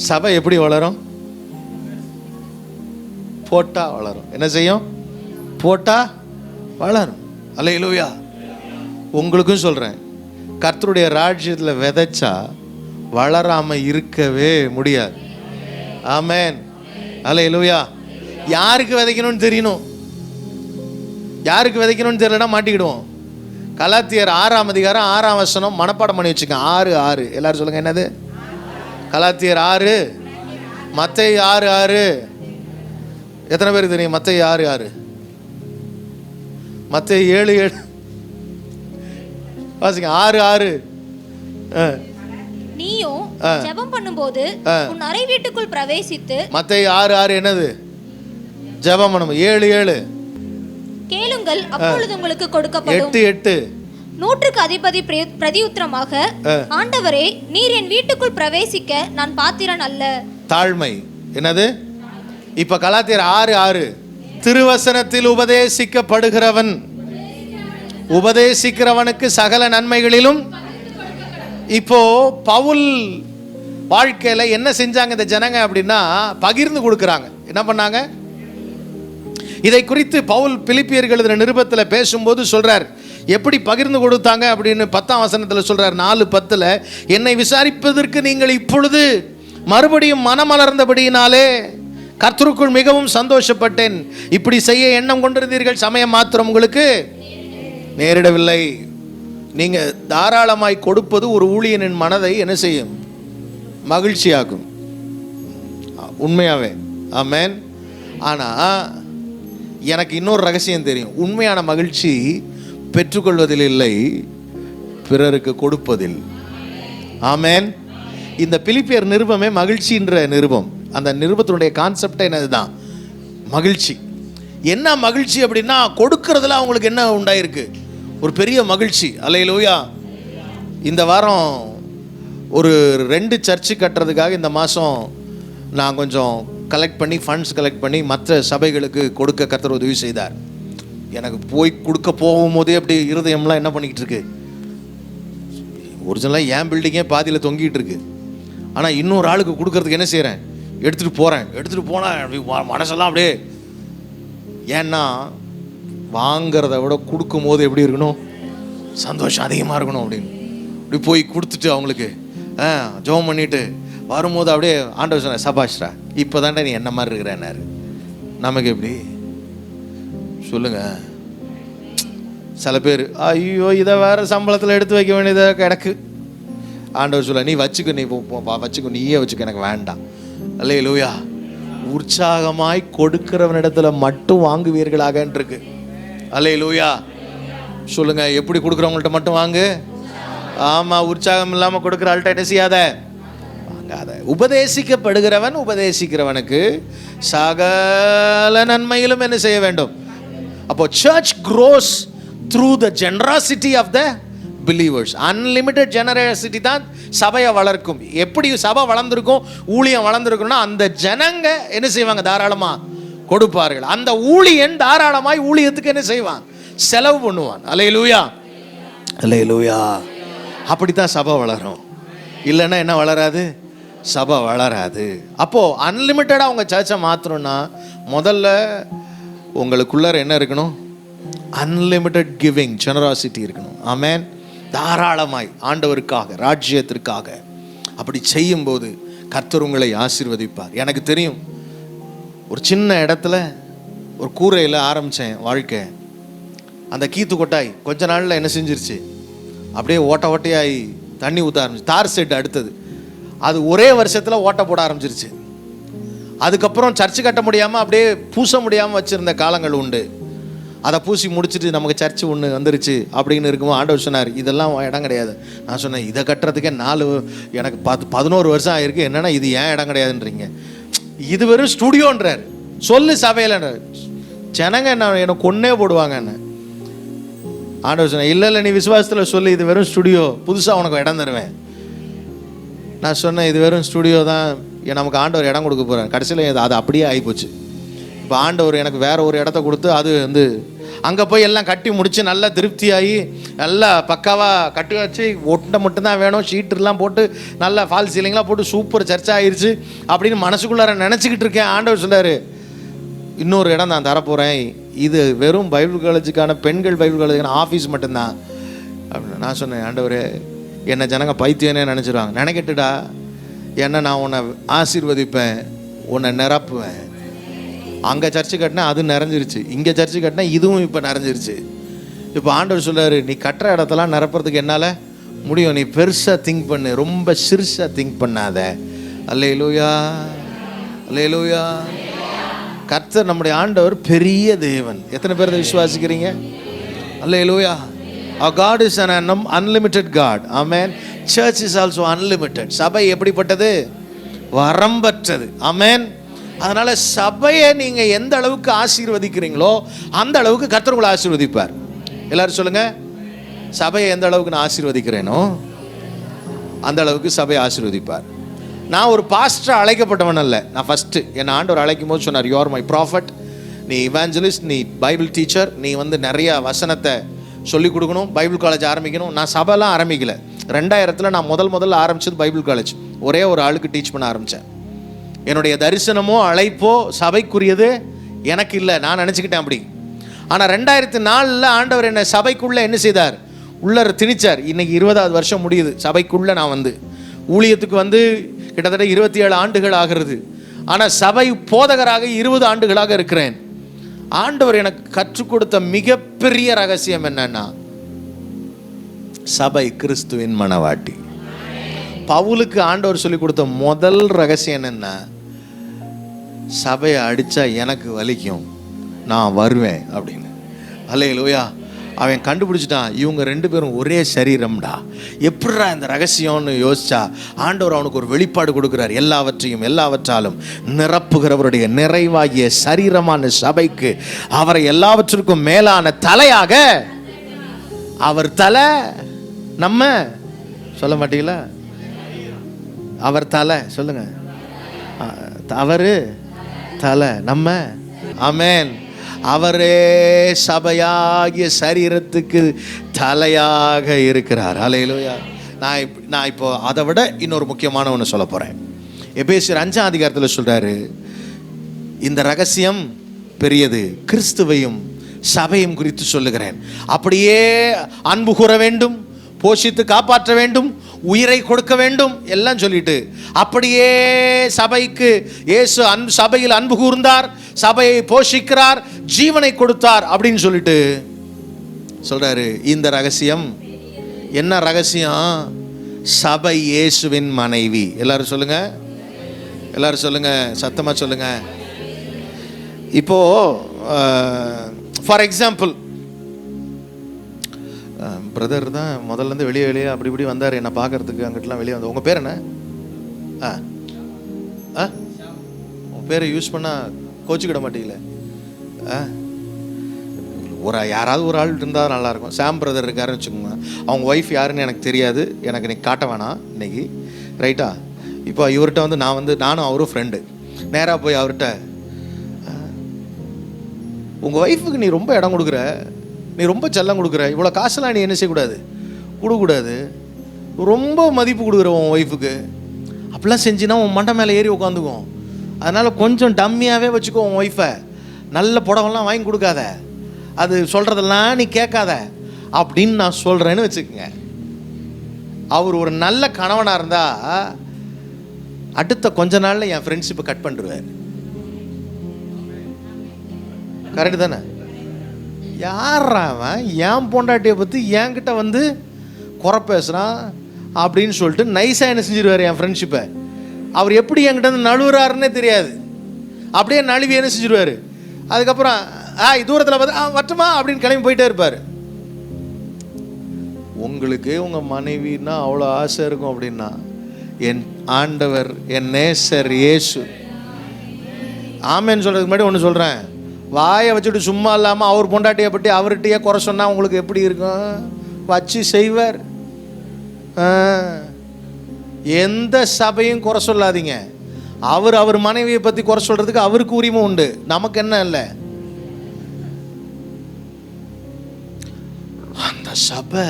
சபை எப்படி வளரும்? போட்டா வளரும். என்ன செய்யும்? போட்டா வளரும். அல்லேலூயா. உங்களுக்கும் சொல்கிறேன், கர்த்தருடைய ராஜ்யத்தில் விதைச்சா வளராமல் இருக்கவே முடியாது. ஆமென். அல்லேலூயா. யாருக்கு விதைக்கணும்னு தெரியணும். யாருக்கு விதைக்கணும்னு தெரியலன்னா மாட்டிக்கிடுவோம். கலாத்தியர் 6ஆம் அதிகாரம் 6ஆம் வசனம் மனப்பாடம் பண்ணி வச்சுக்கோங்க. 6:6 எல்லாரும் சொல்லுங்க. என்னது? கலாத்தியர் 6, மத்தேயு 6:6. எத்தனை பேருக்கு தெரியும் மத்தேயு 6:6? மத்தேயு 7:7 வாசிங்க. 6:6. நீயும் ஜெபம் பண்ணும்போது உன் அறை வீட்டுக்குள் பிரவேசித்து. மத்தேயு 6:6 என்னது? ஜெபம் பண்ணும். 7:7 கேளுங்கள் அப்பொழுது உங்களுக்கு கொடுக்கப்படும். 8:8 நூற்றுக்கு அதிபதி பிரதியுத்தரமாக, ஆண்டவரே, நீர் என் வீட்டுக்குள் பிரவேசிக்க நான் பாத்திரன் அல்ல. தாழ்மை என்னது? இப்ப கலாத்தியர் 6:6, திருவசனத்தில் உபதேசிக்கப்படுகிறவன் உபதேசிக்கிறவனுக்கு சகல நன்மைகளிலும். இப்போ பவுல் வாழ்க்கையில என்ன செஞ்சாங்க இந்த ஜனங்க அப்படின்னா, பகிர்ந்து கொடுக்குறாங்க. என்ன பண்ணாங்க? இதை குறித்து பவுல் பிலிப்பியர்கள் எழுதின நிருபத்தில் பேசும்போது சொல்றார். எப்படி பகிர்ந்து கொடுத்தாங்க அப்படின்னு 10ஆம் வசனத்தில் சொல்றார். 4:10, என்னை விசாரிப்பதற்கு நீங்கள் இப்பொழுது மறுபடியும் மனமலர்ந்தபடியினாலே கர்த்தருக்குள் மிகவும் சந்தோஷப்பட்டேன். இப்படி செய்ய எண்ணம் கொண்டிருந்தீர்கள், சமயம் மாத்திரம் உங்களுக்கு நேரிடவில்லை. நீங்க தாராளமாய் கொடுப்பது ஒரு ஊழியனின் மனதை என்ன செய்யும்? மகிழ்ச்சியாகும். உண்மையாவே ஆமென். ஆனா எனக்கு இன்னொரு ரகசியம் தெரியும். உண்மையான மகிழ்ச்சி பெற்றுக்கொள்வதில் இல்லை, பிறருக்கு கொடுப்பதில். ஆமென். இந்த பிலிப்பியர் நிருபமே மகிழ்ச்சின்ற நிருபம். அந்த நிருபத்தினுடைய கான்செப்ட் என்னதுதான்? மகிழ்ச்சி. என்ன மகிழ்ச்சி அப்படின்னா, கொடுக்கறதுல அவங்களுக்கு என்ன உண்டாயிருக்கு? ஒரு பெரிய மகிழ்ச்சி. அல்லேலூயா. இந்த வாரம் ஒரு 2 சர்ச்சு கட்டுறதுக்காக இந்த மாதம் நான் கொஞ்சம் கலெக்ட் பண்ணி, ஃபண்ட்ஸ் கலெக்ட் பண்ணி மற்ற சபைகளுக்கு கொடுக்க கர்த்தர் உதவி செய்தார். எனக்கு போய் கொடுக்க போகும்போதே அப்படி இருதயம்லாம் என்ன பண்ணிக்கிட்டு இருக்கு? ஒரிஜினலாக என் பில்டிங்கே பாதியில் தொங்கிட்டு இருக்கு. ஆனால் இன்னொரு ஆளுக்கு கொடுக்கறதுக்கு என்ன செய்கிறேன்? எடுத்துகிட்டு போனால் மனசெல்லாம் அப்படியே. ஏன்னா வாங்கிறத விட கொடுக்கும் போது எப்படி இருக்கணும்? சந்தோஷம் அதிகமாக இருக்கணும் அப்படின்னு. இப்படி போய் கொடுத்துட்டு அவங்களுக்கு ஜெபம் பண்ணிட்டு வரும்போது அப்படியே ஆண்டவர் சொன்ன, சபாஷ்ரா, இப்போ தாண்டா நீ என்ன மாதிரி இருக்கிறேன்னாரு. நமக்கு எப்படி சொல்லுங்க? சில பேர் ஐயோ இதை வேற சம்பளத்தில் எடுத்து வைக்க வேண்டியதாக கிடக்கு. ஆண்டவர் சொல்ல, நீ வச்சுக்கோ, நீ வச்சுக்கோ, நீயே வச்சுக்கோ, எனக்கு வேண்டாம். அல்லேலூயா. உற்சாகமாய் கொடுக்கிறவனிடத்துல மட்டும் வாங்குவீர்களாக இருக்கு. அல்லேலூயா. சொல்லுங்க, எப்படி கொடுக்குறவங்கள்ட்ட மட்டும் வாங்கு. ஆமா, உற்சாகம் இல்லாமல் கொடுக்குற ஆள்கிட்ட என்ன செய்யாத, வாங்காத. உபதேசிக்கப்படுகிறவன் உபதேசிக்கிறவனுக்கு சகல நன்மையிலும் என்ன செய்ய வேண்டும்? அப்போ church grows through the generosity of the believers. Unlimited generosity தான் சபையை வளர்க்கும். எப்படி சபை வளர்ந்துருக்கும், ஊழியம் வளர்ந்துருக்கும்னா அந்த ஜனங்க என்ன செய்வாங்க? தாராளமா கொடுப்பார்கள். அந்த ஊழியன் தாராளமாய் ஊழியத்துக்கு என்ன செய்வான்? செலவு பண்ணுவான். அல்லேலூயா, அல்லேலூயா. அப்படித்தான் சபை வளரும். இல்லைன்னா என்ன வளராது? சபை வளராது. அப்போ அன்லிமிட்டடாக உங்கள் சர்ச்சை மாற்றணும்னா முதல்ல உங்களுக்குள்ளார என்ன இருக்கணும்? அன்லிமிட்டட் கிவிங், ஜெனராசிட்டி இருக்கணும். ஆமென். தாராளமாய் ஆண்டவருக்காக, ராஜ்யத்திற்காக அப்படி செய்யும்போது கர்த்தர் உங்களை ஆசீர்வதிப்பார். எனக்கு தெரியும், ஒரு சின்ன இடத்துல ஒரு கூரையில் ஆரம்பித்தேன் வாழ்க்கை. அந்த கீத்து கொட்டாய் கொஞ்ச நாளில் என்ன செஞ்சிருச்சு? அப்படியே ஓட்டையாகி தண்ணி ஊற்ற ஆரம்பிச்சு. தார் செட் அடுத்தது, அது ஒரே வருஷத்தில் ஓட்டை போட ஆரம்பிச்சிருச்சு. அதுக்கப்புறம் சர்ச்சு கட்ட முடியாமல் அப்படியே பூச முடியாமல் வச்சுருந்த காலங்கள் உண்டு. அதை பூசி முடிச்சுட்டு நமக்கு சர்ச்சு ஒன்று வந்துருச்சு அப்படின்னு இருக்கும்போது ஆண்டவர் சொன்னார், இதெல்லாம் இடம் கிடையாது. நான் சொன்னேன், இதை கட்டுறதுக்கே எனக்கு 11 வருஷம் ஆகிருக்கு, என்னென்னா இது ஏன் இடம் கிடையாதுன்றீங்க? இது வெறும் ஸ்டுடியோன்றார். சொல்லு சபையில்ன்றார். ஜனங்க என்னை கொன்னே போடுவாங்க என்ன. ஆண்டவர் சொன்னேன், இல்லை நீ விசுவாசத்தில் சொல்லு, இது வெறும் ஸ்டுடியோ, புதுசாக உனக்கு இடம் தருவேன். நான் சொன்னேன், இது வெறும் ஸ்டுடியோ தான், நமக்கு ஆண்டவர் இடம் கொடுக்க போகிறேன். கடைசியில் அது அப்படியே ஆகிப்போச்சு. இப்போ ஆண்டவர் எனக்கு வேறு ஒரு இடத்த கொடுத்து அது அங்கே போய் எல்லாம் கட்டி முடித்து நல்லா திருப்தியாகி நல்லா பக்காவாக கட்டி வச்சு ஒட்டை மட்டும்தான் வேணும், ஷீட்டெலாம் போட்டு நல்லா ஃபால் சீலிங்லாம் போட்டு சூப்பர் சர்ச் ஆகிருச்சு அப்படின்னு மனசுக்குள்ளார நினச்சிக்கிட்டு இருக்கேன். ஆண்டவர் சொன்னார், இன்னொரு இடம் நான் தரப்போகிறேன், இது வெறும் பைபிள் காலேஜுக்கான, பெண்கள் பைபிள் காலேஜுக்கான ஆஃபீஸ் மட்டும்தான் அப்படின்னு. நான் சொன்னேன், ஆண்டவரே, என்னை ஜனங்க பைத்தியனே நினச்சிடுவாங்க. நினைக்கட்டுடா, ஏன்னா நான் உன்னை ஆசீர்வதிப்பேன், உன்னை நிரப்புவேன். அங்கே சர்ச்சு கட்டினா அது நிறைஞ்சிருச்சு, இங்கே சர்ச்சு கட்டினா இதுவும் இப்போ நிறைஞ்சிருச்சு. இப்போ ஆண்டவர் சொல்கிறார், நீ கட்டுற இடத்தெல்லாம் நிரப்புறதுக்கு என்னால் முடியும், நீ பெருசாக திங்க் பண்ணு, ரொம்ப சிறுசாக திங்க் பண்ணாத. அல்லேலூயா, அல்லேலூயா. கர்த்தர் நம்முடைய ஆண்டவர் பெரிய தேவன். எத்தனை பேர் அதை விசுவாசிக்கிறீங்க? அல்லேலூயா. Our God is an unlimited God. Amen. Church is also unlimited. சபை எப்படிப்பட்டது? வரம்பற்றது. Amen. அதனால சபையை நீங்க எந்த அளவுக்கு ஆசீர்வதிக்கிறீங்களோ அந்த அளவுக்கு கர்த்தர் உங்களை ஆசீர்வதிப்பார். எல்லாரும் சொல்லுங்க, சபையை எந்த அளவுக்கு நான் ஆசீர்வதிக்கிறேனோ அந்த அளவுக்கு சபையை ஆசீர்வதிப்பார். நான் ஒரு பாஸ்டர் அழைக்கப்பட்டவன் அல்ல. நான் ஃபஸ்ட்டு என்னை ஆண்டவர் அழைக்கும் போது சொன்னார், யூ ஆர் மை ப்ராஃபட், நீ இவாஞ்சலிஸ்ட், நீ பைபிள் டீச்சர், நீ நிறைய வசனத்தை சொல்லிக் கொடுக்கணும், பைபிள் காலேஜ் ஆரம்பிக்கணும். நான் சபைலாம் ஆரம்பிக்கல. 2000 நான் முதல்ல ஆரம்பித்தது பைபிள் காலேஜ். ஒரே ஒரு ஆளுக்கு டீச் பண்ண ஆரம்பித்தேன். என்னுடைய தரிசனமோ அழைப்போ சபைக்குரியது எனக்கு இல்லை, நான் நினச்சிக்கிட்டேன் அப்படி. ஆனால் 2004 ஆண்டவர் என்னை சபைக்குள்ளே என்ன செய்தார், உள்ளர திணிச்சார். இன்றைக்கி 20வது வருஷம் முடியுது சபைக்குள்ளே நான் ஊழியத்துக்கு கிட்டத்தட்ட 27 ஆண்டுகள் ஆகிறது. ஆனால் சபை போதகராக 20 ஆண்டுகளாக இருக்கிறேன். ஆண்டவர் எனக்கு கற்றுக் கொடுத்த மிகப்பெரிய ரகசியம் என்னன்னா, சபை கிறிஸ்துவின் மணவாட்டி. பவுலுக்கு ஆண்டவர் சொல்லி கொடுத்த முதல் ரகசியம் என்னன்னா, சபையை அடித்தா எனக்கு வலிக்கும், நான் வருவேன் அப்படின்னு. அல்லேலூயா. அவன் கண்டுபிடிச்சிட்டான், இவங்க 2 பேரும் ஒரே சரீரம்டா. எப்படிடா இந்த ரகசியம்னு யோசிச்சா, ஆண்டவர் அவனுக்கு ஒரு வெளிப்பாடு கொடுக்குறார். எல்லாவற்றாலும் நிரப்புகிறவருடைய நிறைவாகிய சரீரமான சபைக்கு அவரை எல்லாவற்றிற்கும் மேலான தலையாக, அவர் தலை, நம்ம சொல்ல மாட்டீங்களா, அவர் தலை சொல்லுங்க, அவரு தலை, நம்ம ஆமென். அவரே சபையாகிய சரீரத்துக்கு தலையாக இருக்கிறார். அல்லேலூயா. நான் இப்போ அதை விட இன்னொரு முக்கியமான ஒன்று சொல்ல போகிறேன். எபேசியர் 5ஆம் அதிகாரத்தில் சொல்கிறாரு, இந்த ரகசியம் பெரியது, கிறிஸ்துவையும் சபையும் குறித்து சொல்லுகிறேன். அப்படியே அன்பு கூற வேண்டும், போஷித்து காப்பாற்ற வேண்டும், உயிரை கொடுக்க வேண்டும் எல்லாம் சொல்லிட்டு, அப்படியே சபைக்கு இயேசு சபையில் அன்பு கூர்ந்தார், சபையை போஷிக்கிறார், ஜீவனை கொடுத்தார் அப்படின்னு சொல்லிட்டு சொல்றாரு. இந்த ரகசியம் என்ன ரகசியம்? சபை இயேசுவின் மனைவி. எல்லாரும் சொல்லுங்க, எல்லாரும் சொல்லுங்க, சத்தமா சொல்லுங்க. இப்போ ஃபார் எக்ஸாம்பிள், பிரதர் தான் முதல்லேருந்து வெளியே அப்படி இப்படி வந்தார் என்னை பார்க்கறதுக்கு, அங்கிட்டலாம் வெளியே வந்து. உங்கள் பேர் என்ன? உங்கள் பேரை யூஸ் பண்ணால் கோச்சிக்கிட மாட்டீங்களே. யாராவது ஒரு ஆள் இருந்தால் நல்லாயிருக்கும். சாம் பிரதர் இருக்காருன்னு வச்சுக்கோங்க. அவங்க ஒய்ஃப் யாருன்னு எனக்கு தெரியாது, எனக்கு இன்னைக்கு காட்ட வேணாம் இன்னைக்கு, ரைட்டா? இப்போ இவர்கிட்ட நானும் அவரும் ஃப்ரெண்டு. நேராக போய் அவர்கிட்ட, உங்கள் ஒய்ஃபுக்கு நீ ரொம்ப இடம் கொடுக்குற, நீ ரொம்ப செல்லம் கொடுக்குற, இவ்வளோ காசுலாம் நீ என்ன செய்யக்கூடாது, கொடுக்கக்கூடாது, ரொம்ப மதிப்பு கொடுக்குற உன் ஒய்ஃபுக்கு, அப்படிலாம் செஞ்சுன்னா உன் மண்டை மேலே ஏறி உட்காந்துக்கும். அதனால் கொஞ்சம் டம்மியாகவே வச்சுக்கோ உன் ஒய்ஃபை, நல்ல புடவெல்லாம் வாங்கி கொடுக்காத, அது சொல்கிறதெல்லாம் நீ கேட்காத அப்படின்னு நான் சொல்கிறேன்னு வச்சுக்கோங்க. அவர் ஒரு நல்ல கணவனாக இருந்தால் அடுத்த கொஞ்ச நாளில் என் ஃப்ரெண்ட்ஷிப்பை கட் பண்ணிடுவார். கரெக்டு தானே? யாராவன் என் பொண்டாட்டியை பற்றி என்கிட்ட குறை பேசுகிறான் அப்படின்னு சொல்லிட்டு நைஸாக என்ன செஞ்சிருவார் என் ஃப்ரெண்ட்ஷிப்பை. அவர் எப்படி என்கிட்ட நழுவுறாருன்னே தெரியாது, அப்படியே நழுவி என்ன செஞ்சிருவார். அதுக்கப்புறம் தூரத்தில் பார்த்து வட்டமா அப்படின்னு கிளம்பி போயிட்டே இருப்பார். உங்களுக்கு உங்கள் மனைவின்னா அவ்வளோ ஆசை இருக்கும் அப்படின்னா, என் ஆண்டவர், என் நேசர் இயேசு, ஆமேன்னு சொல்கிறதுக்கு முன்னாடி ஒன்று சொல்கிறேன். வாயை வச்சுட்டு சும்மா இல்லாமல் அவர் பொண்டாட்டியை பற்றி அவர்கிட்டயே குறை சொன்னால் உங்களுக்கு எப்படி இருக்கும்? வச்சு செய்வார். எந்த சபையும் குறை சொல்லாதீங்க. அவர் மனைவியை பற்றி குறை சொல்கிறதுக்கு அவருக்கு உரிமை உண்டு, நமக்கு என்ன இல்லை. அந்த சபை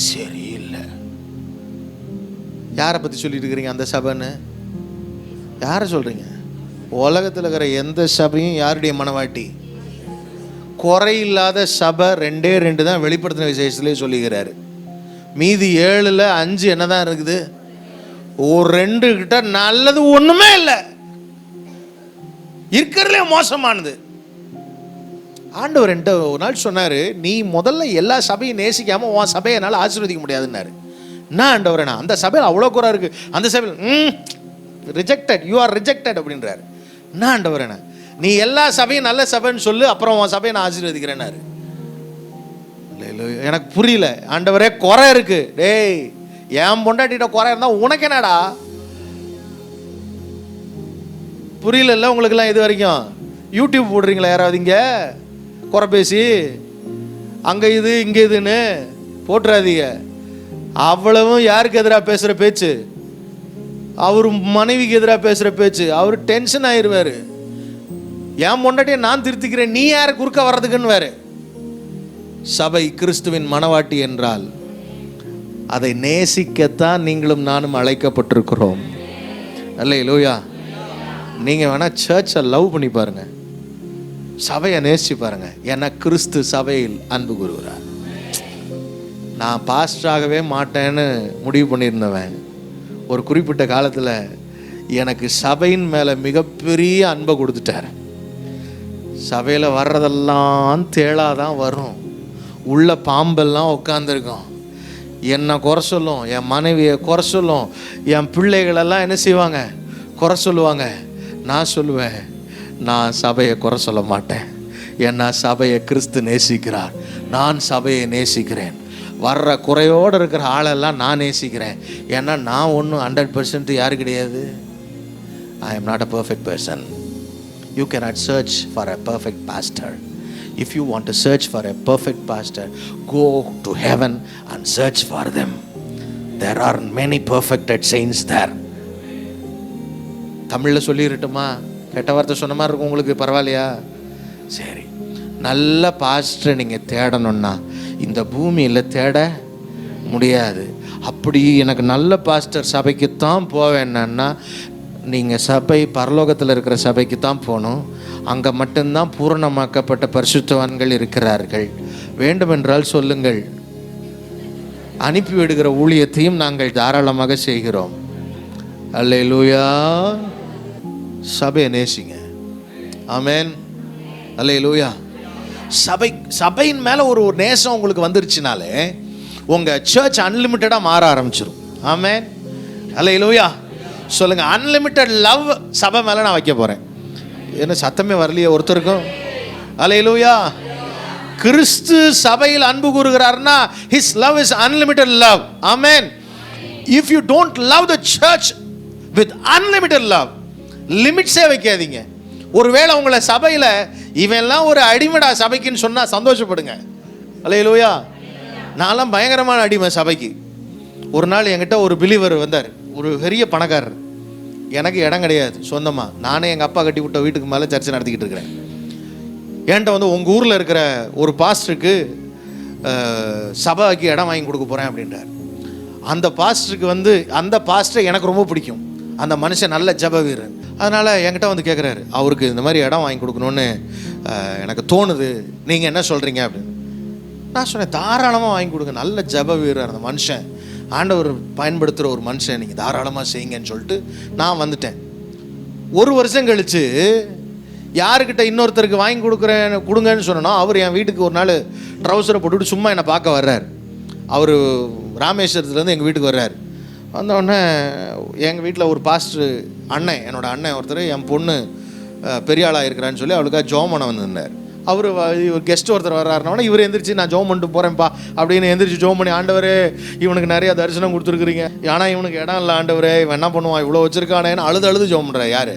சரியில்லை. யாரை பற்றி சொல்லிட்டு இருக்கிறீங்க அந்த சபைன்னு? யாரை சொல்கிறீங்க? உலகத்தில் இருக்கிற எந்த சபையும் யாருடைய மனவாட்டி? குறையில்லாத சபை 2 தான் வெளிப்படுத்தின விசேஷத்திலே சொல்லிக்கிறாரு. மீதி 7ல் 5 என்ன தான் இருக்குது? ஒரு 2 கிட்ட நல்லது ஒன்றுமே இல்லை, இருக்கிறதுலே மோசமானது. ஆண்டவர் என்கிட்ட ஒரு நாள் சொன்னார், நீ முதல்ல எல்லா சபையும் நேசிக்காமல் உன் சபையை என்னால் ஆசீர்வதிக்க முடியாதுன்னாரு. என்ன ஆண்டவர், அந்த சபையில் அவ்வளோ குறை இருக்குது, அந்த சபையில் ரிஜெக்டட், யூ ஆர் ரிஜெக்டட் அப்படின்றாரு. என்ன ஆண்டவர், நீ எல்லா சபையும் நல்ல சபைன்னு சொல்லு, அப்புறம் உன் சபையை நான் ஆசீர்வதிக்கிறேன்னாரு. எனக்கு புரியல. ஆண்டவரே குறை இருக்கு, டேய் என் பொண்டாட்டிட்ட குறை இருந்தா உனக்கு என்னடா? புரியல உங்களுக்குலாம்? இது வரைக்கும் யூடியூப் போடுறீங்களா யாராவது இங்கே குறை பேசி, அங்கே இது இங்கே இதுன்னு? போட்டுறாதீங்க. அவ்வளவும் யாருக்கு எதிராக பேசுகிற பேச்சு? அவர் மனைவிக்கு எதிராக பேசுகிற பேச்சு. அவர் டென்ஷன் ஆயிடுவார். என் பொண்டாட்டியை நான் திருத்திக்கிறேன், நீ யாரை குறுக்க வர்றதுக்குன்னு வேறு. சபை கிறிஸ்துவின் மணவாட்டி என்றால் அதை நேசிக்கத்தான் நீங்களும் நானும் அழைக்கப்பட்டிருக்கிறோம். அல்லேலூயா. நீங்கள் வேணால் சர்ச்சை லவ் பண்ணி பாருங்கள், சபையை நேசிச்சு பாருங்க. ஏன்னா கிறிஸ்து சபையில் அன்பு கூறுகிறார். நான் பாஸ்டராகவே மாட்டேன்னு முடிவு பண்ணியிருந்தவன் ஒரு குறிப்பிட்ட காலத்தில் எனக்கு சபையின் மேலே மிகப்பெரிய அன்பை கொடுத்துட்டார். சபையில் வர்றதெல்லாம் தேளாதான் வரும். உள்ள பாம்பெல்லாம் உட்காந்துருக்கும். என்னை குறை சொல்லும், என் மனைவியை குறை சொல்லும், என் பிள்ளைகளெல்லாம் என்ன செய்வாங்க, குறை சொல்லுவாங்க. நான் சொல்லுவேன், நான் சபையை குறை சொல்ல மாட்டேன். ஏன்னா சபையை கிறிஸ்து நேசிக்கிறார், நான் சபையை நேசிக்கிறேன். வர்ற குறையோடு இருக்கிற ஆளெல்லாம் நான் நேசிக்கிறேன். ஏன்னா நான் ஒன்றும் 100% யாரு கிடையாது. I am not a perfect person. You cannot search for a perfect pastor. If you want to search for a perfect pastor, go to heaven and search for them. There are many perfected saints there. தமிழில் சொல்லிடட்டுமா? கெட்ட வார்த்தை சொன்ன மாதிரி இருக்கும் உங்களுக்கு, பரவாயில்லையா? சரி. நல்ல பாஸ்டரை நீங்கள் தேடணுன்னா இந்த பூமியில் தேட முடியாது. அப்படி எனக்கு நல்ல பாஸ்டர் சபைக்குத்தான் போவேன்னா நீங்கள் சபை பரலோகத்தில் இருக்கிற சபைக்கு தான் போகணும். அங்கே மட்டும்தான் பூரணமாக்கப்பட்ட பரிசுத்தவான்கள் இருக்கிறார்கள். வேண்டுமென்றால் சொல்லுங்கள், அனுப்பி விடுகிற ஊழியத்தையும் நாங்கள் தாராளமாக செய்கிறோம். அல்லேலூயா. சபையை நேசிங்க. ஆமென். அல்லேலூயா. சபையின் மேலே ஒரு நேசம் உங்களுக்கு வந்துருச்சுனாலே உங்கள் சர்ச் அன்லிமிட்டடாக மாற ஆரம்பிச்சிடும். ஆமென். அல்லேலூயா. சொல்லுங்க, அன்லிமிட்டட் லவ் சபை மேலே நான் வைக்க போகிறேன். என்ன சத்தமே வரலையே ஒருத்தருக்கும்? அல்லேலூயா. கிறிஸ்து சபையில் அன்பு கூறுகிறார்னா his love is unlimited love. Amen. If you don't love the church with unlimited love, லிமிட்ஸே வைக்காதீங்க. ஒருவேளை உங்களை சபையில் இவெல்லாம் ஒரு அடிமைடா சபைக்குன்னு சொன்னால் சந்தோஷப்படுங்க. அல்லேலூயா. நான்லாம் பயங்கரமான அடிமை சபைக்கு. ஒரு நாள் என்கிட்ட ஒரு பிலீவர் வந்தார், ஒரு பெரிய பணக்காரர். எனக்கு இடம் கிடையாது சொந்தமாக. நானே எங்கள் அப்பா கட்டி விட்ட வீட்டுக்கு மேலே சர்ச்சை நடத்திக்கிட்டு இருக்கிறேன். என்கிட்ட வந்து உங்கள் ஊரில் இருக்கிற ஒரு பாஸ்டருக்கு சபைக்கு இடம் வாங்கி கொடுக்க போகிறேன் அப்படின்றார். அந்த பாஸ்டருக்கு வந்து அந்த பாஸ்டர் எனக்கு ரொம்ப பிடிக்கும். அந்த மனுஷன் நல்ல ஜப வீரர். அதனால் என்கிட்ட வந்து கேட்குறாரு, அவருக்கு இந்த மாதிரி இடம் வாங்கி கொடுக்கணுன்னு எனக்கு தோணுது, நீங்கள் என்ன சொல்கிறீங்க அப்படின்னு. நான் சொன்னேன், தாராளமாக வாங்கி கொடுங்க, நல்ல ஜப வீரர் அந்த மனுஷன், ஆண்டவர் பயன்படுத்துகிற ஒரு மனுஷன், நீங்கள் தாராளமாக செய்யுங்கன்னு சொல்லிட்டு நான் வந்துட்டேன். ஒரு வருஷம் கழித்து யாருக்கிட்ட இன்னொருத்தருக்கு வாங்கி கொடுங்கன்னு சொன்னோன்னா அவர் என் வீட்டுக்கு ஒரு நாள் ட்ரௌசரை போட்டுவிட்டு சும்மா என்னை பார்க்க வர்றார். அவர் ராமேஸ்வரத்துலேருந்து எங்கள் வீட்டுக்கு வர்றார். வந்தோடனே எங்கள் வீட்டில் ஒரு பாஸ்டர் அண்ணன், என்னோடய அண்ணன் ஒருத்தர், என் பொண்ணு பெரிய ஆளாக இருக்கிறான்னு சொல்லி அவளுக்காக ஜோம் பண்ண வந்திருந்தார். அவர் கெஸ்ட் ஒருத்தர் வர்றாருனோடனே இவர் எந்திரிச்சு நான் ஜோம் பண்ணிட்டு போகிறேன்ப்பா அப்படின்னு எந்திரிச்சு ஜோம் பண்ணி, ஆண்டவரே இவனுக்கு நிறையா தரிசனம் கொடுத்துருக்குறீங்க, ஆனால் இவனுக்கு இடம் இல்லை ஆண்டவரே, இவன் என்ன பண்ணுவான் இவ்வளோ வச்சுருக்கானேன்னு அழுது ஜோம் பண்ணுறேன். யார்?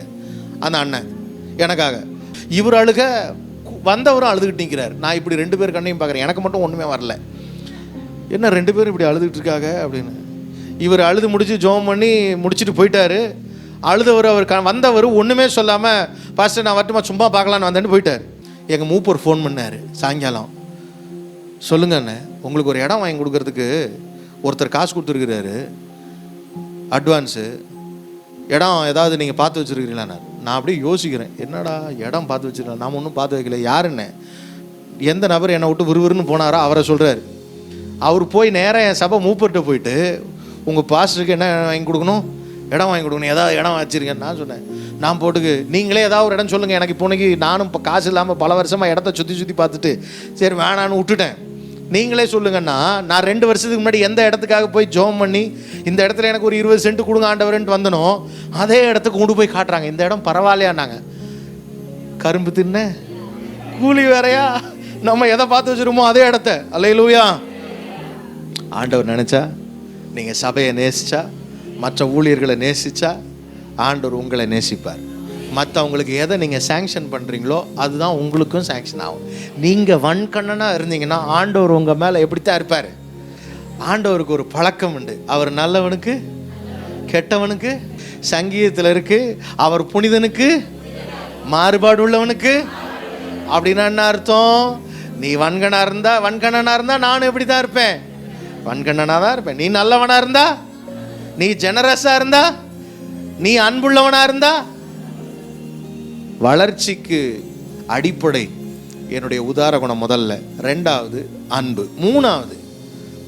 அந்த அண்ணன் எனக்காக. இவர் அழுக, வந்தவரும் அழுதுகிட்டு நிற்கிறார். நான் இப்படி 2 பேர் கண்ணையும் பார்க்குறேன், எனக்கு மட்டும் ஒன்றுமே வரல. என்ன 2 பேரும் இப்படி அழுதுகிட்டு இருக்காங்க அப்படின்னு. இவர் அழுது முடிச்சு ஜோம் பண்ணி முடிச்சுட்டு போயிட்டார். அழுதவர் வந்தவர் ஒன்றுமே சொல்லாமல், பாஸ்டர் நான் வரட்டுமா சும்மா பார்க்கலான்னு வந்தேன்னு போயிட்டார். எங்கள் மூப்பர் ஃபோன் பண்ணார் சாயங்காலம், சொல்லுங்க அண்ணன், உங்களுக்கு ஒரு இடம் வாங்கி கொடுக்கறதுக்கு ஒருத்தர் காசு கொடுத்துருக்குறாரு அட்வான்ஸு, இடம் ஏதாவது நீங்கள் பார்த்து வச்சுருக்கிறீங்களாண்ணா. நான் அப்படியே யோசிக்கிறேன், என்னடா இடம் பார்த்து வச்சுருக்கேன், நாம் ஒன்றும் பார்த்து வைக்கல. யாருன்னு எந்த நபர் என்னை விட்டு விறுவிறுன்னு போனாரோ அவரை சொல்கிறார். அவர் போய் நேராக என் சபை மூப்பர்கிட்ட போயிட்டு, உங்கள் பாஸ்டருக்கு என்ன வாங்கி கொடுக்கணும், இடம் வாங்கி கொடுக்கணும், ஏதாவது இடம் வச்சுருக்கேன்னு நான் சொன்னேன். நான் போட்டுக்கு நீங்களே ஏதாவது ஒரு இடம் சொல்லுங்கள், எனக்கு இப்போதைக்கு நானும் இப்போ காசு இல்லாமல் பல வருஷமாக இடத்த சுற்றி பார்த்துட்டு சரி வேணான்னு விட்டுட்டேன், நீங்களே சொல்லுங்கன்னா. நான் 2 வருஷத்துக்கு முன்னாடி எந்த இடத்துக்காக போய் ஜோம் பண்ணி இந்த இடத்துல எனக்கு ஒரு 20 சென்ட் கொடுங்க ஆண்டவரேன்ட்டு வந்தனோ அதே இடத்துக்கு கொண்டு போய் காட்டுறாங்க. இந்த இடம் பரவாயில்லையா? நாங்கள் கரும்பு தின்ன கூலி வேறையா, நம்ம எதை பார்த்து வச்சுருமோ அதே இடத்த. அல்லேலூயா. ஆண்டவர் நினச்சா, நீங்கள் சபையை நேசித்தா, மற்ற ஊழியர்களை நேசித்தா ஆண்டவர் உங்களை நேசிப்பார். மற்றவங்களுக்கு எதை நீங்கள் சேங்ஷன் பண்ணுறீங்களோ அதுதான் உங்களுக்கும் சேங்ஷன் ஆகும். நீங்கள் வன்கண்ணனாக இருந்தீங்கன்னா ஆண்டவர் உங்கள் மேலே எப்படித்தான் இருப்பார், ஆண்டவருக்கு ஒரு பழக்கம் உண்டு. அவர் நல்லவனுக்கு கெட்டவனுக்கு, சங்கீதத்தில் இருக்கு, அவர் புனிதனுக்கு மாறுபாடு உள்ளவனுக்கு. அப்படின்னா என்ன அர்த்தம்? நீ வன்கணா இருந்தா நானும் எப்படி தான் இருப்பேன்? வன்கண்ணனா தான் இருப்பேன். நீ நல்லவனா இருந்தா, நீ ஜெனரஸா இருந்தா, நீ அன்புள்ளவனா இருந்தா. வளர்ச்சிக்கு அடிப்படை என்னுடைய உதார குணம் முதல்ல, ரெண்டாவது அன்பு, மூணாவது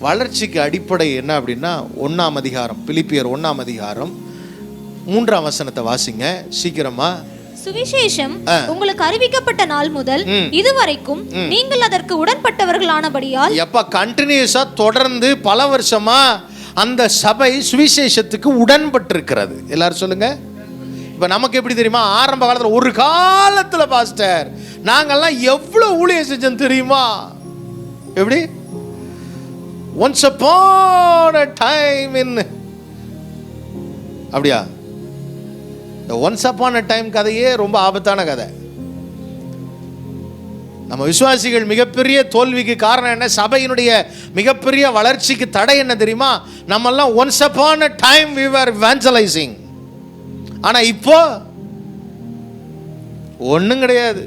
வளர்ச்சிக்கு அடிப்படை என்ன அப்படின்னா 1ஆம் அதிகாரம், பிலிப்பியர் 1ஆம் அதிகாரம் 3ஆம் வசனத்தை வாசிங்க சீக்கிரமா. சுவிசேஷம் உங்களுக்கு அறிவிக்கப்பட்ட நாள் முதல் இதுவரைக்கும் நீங்கள் அதற்கு உடன்பட்டவர்களானபடியால். எப்ப கண்டினியூஸா தொடர்ந்து பல வருஷமா அந்த சபை சுவிசேஷத்துக்கு உடன்பட்டு இருக்கிறது. எல்லாரும் சொல்லுங்க. இப்ப நமக்கு எப்படி தெரியுமா? ஆரம்ப காலத்துல, ஒரு காலத்துல பாஸ்டர் நாங்கெல்லாம் எவ்வளவு ஊழியம் செஞ்சோம் தெரியுமா? எப்படி? once upon a time in, அப்படியா? இந்த once upon a time கதையே ரொம்ப ஆபத்தான கதை. நம்ம விசுவாசிகள் மிகப்பெரிய தோல்விக்கு காரணம் என்ன? சபையினுடைய மிகப்பெரிய வளர்ச்சிக்கு தடை என்ன தெரியுமா? நம்மெல்லாம் once upon a time we were evangelizing. ஆனா இப்போ ஒன்றும் கிடையாது,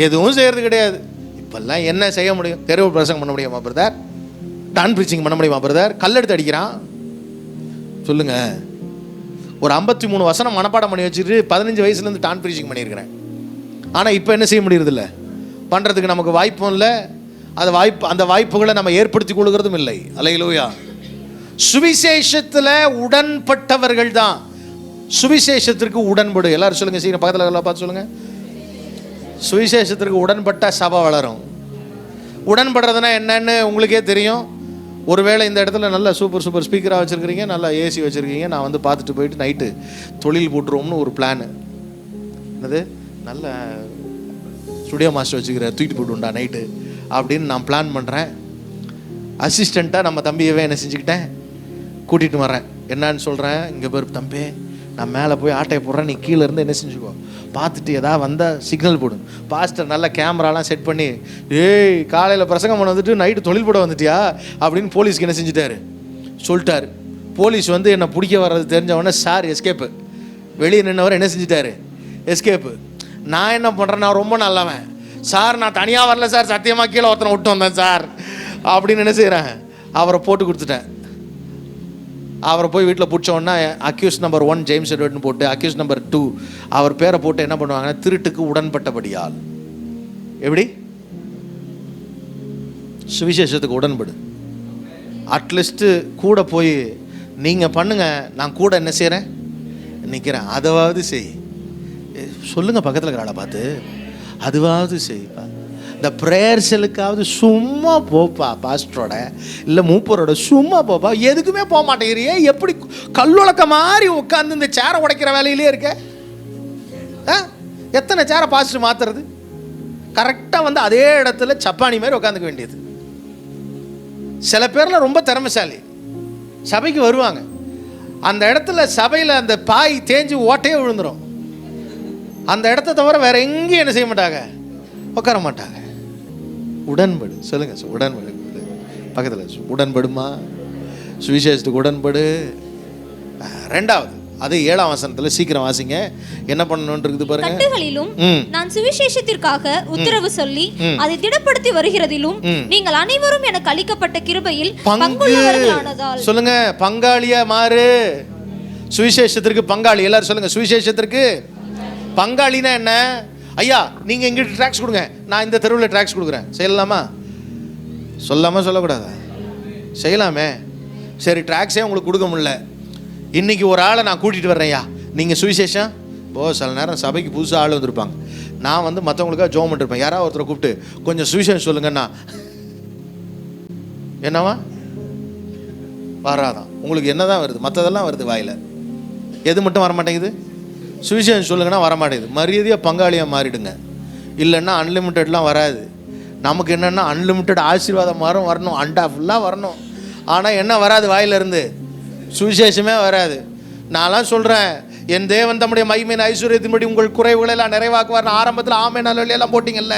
எதுவும் செய்யறது கிடையாது. இப்பெல்லாம் என்ன செய்ய முடியும்? தெருவு பிரசங்கம் பண்ண முடியுமா பிரதர்? டான் ப்ரீச்சிங் பண்ண முடியுமா பிரதர்? கல்லெடுத்து அடிக்கிறான். சொல்லுங்க. ஒரு 53 வசனம் மனப்பாடம் பண்ணி வச்சுட்டு 15 வயசுலேருந்து டான் ப்ரீச்சிங் பண்ணியிருக்கிறேன். ஆனால் இப்போ என்ன செய்ய முடியறதில்ல, பண்ணுறதுக்கு நமக்கு வாய்ப்பும் இல்லை. அந்த வாய்ப்புகளை நம்ம ஏற்படுத்தி கொள்கிறதும் இல்லை. அல்லேலூயா. சுவிசேஷத்தில் உடன்பட்டவர்கள் தான் சுவிசேஷத்திற்கு உடன்படு. எல்லாரும் சொல்லுங்க. சீக்கிரம் பக்கத்தில் பார்த்து சொல்லுங்க. சுவிசேஷத்திற்கு உடன்பட்ட சபை வளரும். உடன்படுறதுனா என்னன்னு உங்களுக்கே தெரியும். ஒருவேளை இந்த இடத்துல நல்ல சூப்பர் ஸ்பீக்கராக வச்சுருக்கிறீங்க, நல்லா ஏசி வச்சுருக்கீங்க. நான் வந்து பார்த்துட்டு போயிட்டு நைட்டு தொழில் போட்டுருவோம்னு ஒரு பிளானு. என்னது, நல்ல ஸ்டுடியோ மாஸ்டர் வச்சுக்கிற, தூக்கிட்டு போட்டுண்டா நைட்டு அப்படின்னு நான் பிளான் பண்ணுறேன். அசிஸ்டண்ட்டாக நம்ம தம்பியவே என்ன செஞ்சுக்கிட்டேன், கூட்டிகிட்டு வரேன். என்னான்னு சொல்கிறேன், இங்கே பேர் தம்பி நான் மேலே போய் ஆட்டையை போடுறேன், நீ கீழே இருந்து என்ன செஞ்சுக்கோ, பார்த்துட்டு எதாவது வந்தால் சிக்னல் போடும். பாஸ்டர் நல்ல கேமராலாம் செட் பண்ணி, ஏய் காலையில் பிரசங்கம் பண்ண வந்துட்டு நைட்டு தொழில் போட வந்துட்டியா அப்படின்னு போலீஸ்க்கு என்ன செஞ்சுட்டாரு சொல்லிட்டாரு. போலீஸ் வந்து என்னை பிடிக்க வர்றது தெரிஞ்சவொடனே சார் எஸ்கேப்பு, வெளியே நின்றவர் என்ன செஞ்சுட்டாரு எஸ்கேப்பு. நான் என்ன பண்ணுறேன், நான் ரொம்ப நல்லவன் சார், நான் தனியாக வரல சார், சத்தியமாக கீழே ஒருத்தனை விட்டு வந்தேன் சார் அப்படின்னு என்ன செய்கிறேன், அவரை போட்டு கொடுத்துட்டேன். அவரை போய் வீட்டில் பிடிச்சோன்னா அக்யூஸ் நம்பர் 1 ஜேம்ஸ் எட்வர்ட்னு போட்டு, அக்யூஸ் நம்பர் 2 அவர் பேரை போட்டு என்ன பண்ணுவாங்கன்னா, திருட்டுக்கு உடன்பட்டபடியால். எப்படி? சுவிசேஷத்துக்கு உடன்படு. அட்லீஸ்ட்டு கூட போய் நீங்கள் பண்ணுங்க, நான் கூட என்ன செய்கிறேன் நிற்கிறேன், அதாவது செய். சொல்லுங்கள் பக்கத்தில் இருக்கிற ஆளை பார்த்து, அதுவாவது செய்ப்பா. இந்த ப்ரேயர் செல்லுக்காவது சும்மா போப்பா, பாஸ்டரோட இல்லை மூப்பரோட சும்மா போப்பா. எதுக்குமே போக மாட்டேங்கிறியே, எப்படி கல்லுழக்க மாதிரி உட்காந்து இந்த சேரை உடைக்கிற வேலையிலே இருக்க? எத்தனை சேரை பாஸ்டர் மாற்றுறது? கரெக்டாக வந்து அதே இடத்துல சப்பானி மாதிரி உட்காந்துக்க வேண்டியது. சில பேர்லாம் ரொம்ப திறமைசாலி, சபைக்கு வருவாங்க, அந்த இடத்துல சபையில் அந்த பாய் தேஞ்சு ஓட்டையே விழுந்துடும். அந்த இடத்த தவிர வேற எங்கேயும் என்ன செய்ய மாட்டாங்க, உட்கார மாட்டாங்க. உடன்படு. சொல்லுங்க உடன்படு. பக்கத்தில் உடன்படுமா, சுவிசேஷத்துக்கு உடன்படு. ரெண்டாவது, அது 7ஆம் வசனத்தில் சீக்கிரம் வாசிங்க. என்ன பண்ணணும்னு இருக்குது பாருங்க. கட்டுகளிலும் நான் சுவிசேஷத்திற்காக உத்தரவு சொல்லி அதை திடப்படுத்தி வருகிறதிலும் நீங்கள் அனைவரும் எனக்கு அளிக்கப்பட்ட கிருபையில் பங்குள்ளவர்களானதால். சொல்லுங்க, பங்காளியா மாறு. சுவிசேஷத்திற்கு பங்காளி. எல்லாரும் சொல்லுங்க, சுவிசேஷத்திற்கு பங்காளினா என்ன? ஐயா நீங்கள் எங்கிட்ட ட்ராக்ஸ் கொடுங்க, நான் இந்த தெருவில் ட்ராக்ஸ் கொடுக்குறேன். செய்யலாமா? சொல்லக்கூடாதா? செய்யலாமே. சரி, ட்ராக்ஸே உங்களுக்கு கொடுக்க முடியல, இன்றைக்கி ஒரு ஆளை நான் கூட்டிகிட்டு வர்றேன்யா, நீங்கள் சுவிசேஷம் சில நேரம் சபைக்கு புதுசாக ஆள் வந்திருப்பாங்க, நான் வந்து மற்றவங்களுக்காக ஜோம் பண்ணிருப்பேன். யாராவது ஒருத்தரை கூப்பிட்டு கொஞ்சம் சுவிசேஷம் சொல்லுங்கண்ணா, என்னவா வராதான்? உங்களுக்கு என்ன தான் வருது? மற்றதெல்லாம் வருது வாயில், எது மட்டும் வரமாட்டேங்குது? சுவிசேஷம் சொல்லுங்கன்னா வரமாட்டேங்குது. மரியாதையாக பங்காளியாக மாறிடுங்க, இல்லைன்னா அன்லிமிட்டெட்லாம் வராது. நமக்கு என்னென்னா அன்லிமிட்டெட் ஆசீர்வாதம் வரணும், அண்டா ஃபுல்லாக வரணும். ஆனால் என்ன வராது வாயிலிருந்து? சுவிசேஷமே வராது. நான்லாம் சொல்கிறேன், என் தேவன் தம்முடைய மகிமையின் ஐஸ்வர்யத்தின்படி உங்கள் குறைவுகளெல்லாம் நிறைவாக்குவார். ஆரம்பத்தில் ஆமே நல்ல எல்லாம் போட்டிங்கல்ல,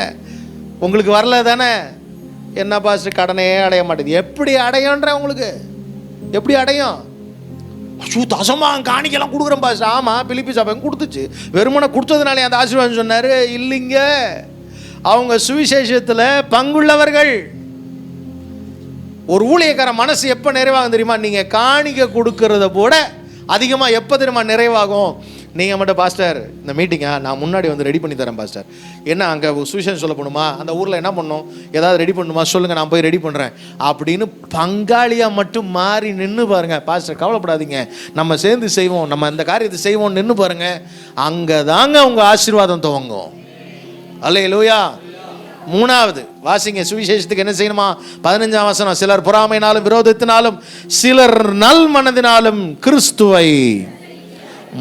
உங்களுக்கு வரல தானே? என்ன பாஸ்டர் கடனே அடைய மாட்டேங்குது. எப்படி அடையன்ற உங்களுக்கு எப்படி அடையும்? தசமா காணிக்கெல்லாம் கொடுக்குறேன் பாஸ்டர். ஆமாம், பிலிப்பி சபை கொடுத்துச்சு. வெறுமனை கொடுத்ததுனாலே அந்த ஆசீர்வாதம் சொன்னார்? இல்லைங்க, அவங்க சுவிசேஷத்தில் பங்குள்ளவர்கள். ஒரு ஊழியக்கார மனசு எப்போ நிறைவாகும் தெரியுமா? நீங்கள் காணிக்க கொடுக்கறத போட அதிகமாக எப்போ தெரியுமா நிறைவாகும்? நீங்கள் மட்டும் பாஸ்டர் இந்த மீட்டிங்கா நான் முன்னாடி வந்து ரெடி பண்ணி தரேன் பாஸ்டர். என்ன அங்கே சுவிசேஷம் சொல்ல போகணுமா, அந்த ஊரில் என்ன பண்ணணும், ஏதாவது ரெடி பண்ணணுமா, சொல்லுங்கள் நான் போய் ரெடி பண்ணுறேன் அப்படின்னு பங்காளியாக மட்டும் மாறி நின்று பாருங்கள். பாஸ்டர் கவலைப்படாதீங்க, நம்ம சேர்ந்து செய்வோம், நம்ம இந்த காரியத்தை செய்வோம் நின்று பாருங்கள். அங்கே தாங்க உங்கள் ஆசீர்வாதம் துவங்கும். அல்லேலூயா. மூணாவது வாசிங்க, சுவிசேஷத்துக்கு என்ன செய்யணுமா? 15ஆம் வசனம். சிலர் பொறாமையினாலும் விரோதத்தினாலும் சிலர் நல் மனதினாலும் கிறிஸ்துவை.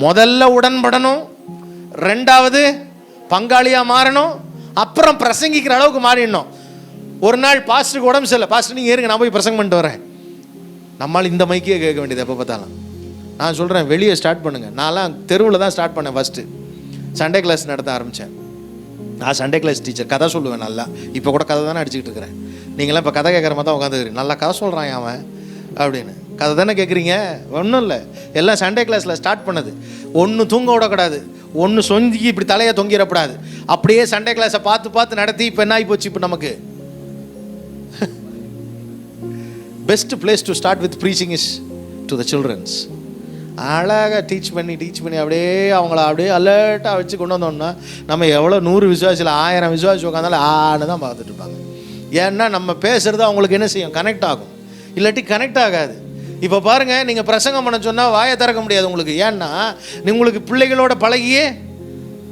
முதல்ல உடன்படணும், ரெண்டாவது பங்காளியாக மாறணும், அப்புறம் பிரசங்கிக்கிற அளவுக்கு மாறிடணும். ஒரு நாள் பாஸ்டருக்கு உடம்பு சரியில்லை, பாஸ்டர் நீங்கள் ஏறுங்க நான் போய் பிரசங்கம் பண்ணிட்டு வரேன். நம்மளால் இந்த மைக்கே கேட்க வேண்டியது எப்போ பார்த்தாலும். நான் சொல்கிறேன் வெளியே ஸ்டார்ட் பண்ணுங்கள். நான்லாம் தெருவில் தான் ஸ்டார்ட் பண்ணேன். ஃபஸ்ட்டு சண்டே கிளாஸ் நடத்த ஆரம்பித்தேன். நான் சண்டே கிளாஸ் டீச்சர், கதை சொல்லுவேன் நல்லா. இப்போ கூட கதை தானே அடிச்சுக்கிட்டு இருக்கிறேன். நீங்களாம் இப்போ கதை கேட்குற மாதிரி தான் உட்காந்துக்கிறீங்க. நல்லா கதை சொல்கிறான் அவன் அப்படின்னு. கதை தானே கேட்குறீங்க? ஒன்றும் இல்லை, எல்லாம் சண்டே கிளாஸில் ஸ்டார்ட் பண்ணது. ஒன்று தூங்க விடக்கூடாது, ஒன்று சொங்கி இப்படி தலையை தொங்கிடக்கூடாது. அப்படியே சண்டே கிளாஸை பார்த்து பார்த்து நடத்தி இப்போ என்ன ஆகி போச்சு? இப்போ நமக்கு best place to start with preaching is to the childrens. அழகாக டீச் பண்ணி அப்படியே அவங்கள அப்படியே அலர்ட்டாக வச்சு கொண்டு வந்தோம்னா நம்ம எவ்வளோ 100 விசுவாசியில் 1000 விசுவாசி உட்காந்தாலும் ஆன்னு தான் பார்த்துட்டு இருப்பாங்க. ஏன்னா நம்ம பேசுகிறது அவங்களுக்கு என்ன செய்யும்? கனெக்ட் ஆகும். இல்லாட்டி கனெக்ட் ஆகாது. இப்போ பாருங்கள், நீங்கள் பிரசங்கம் பண்ண சொன்னால் வாயை திறக்க முடியாது உங்களுக்கு. ஏன்னா உங்களுக்கு பிள்ளைகளோட பழகியே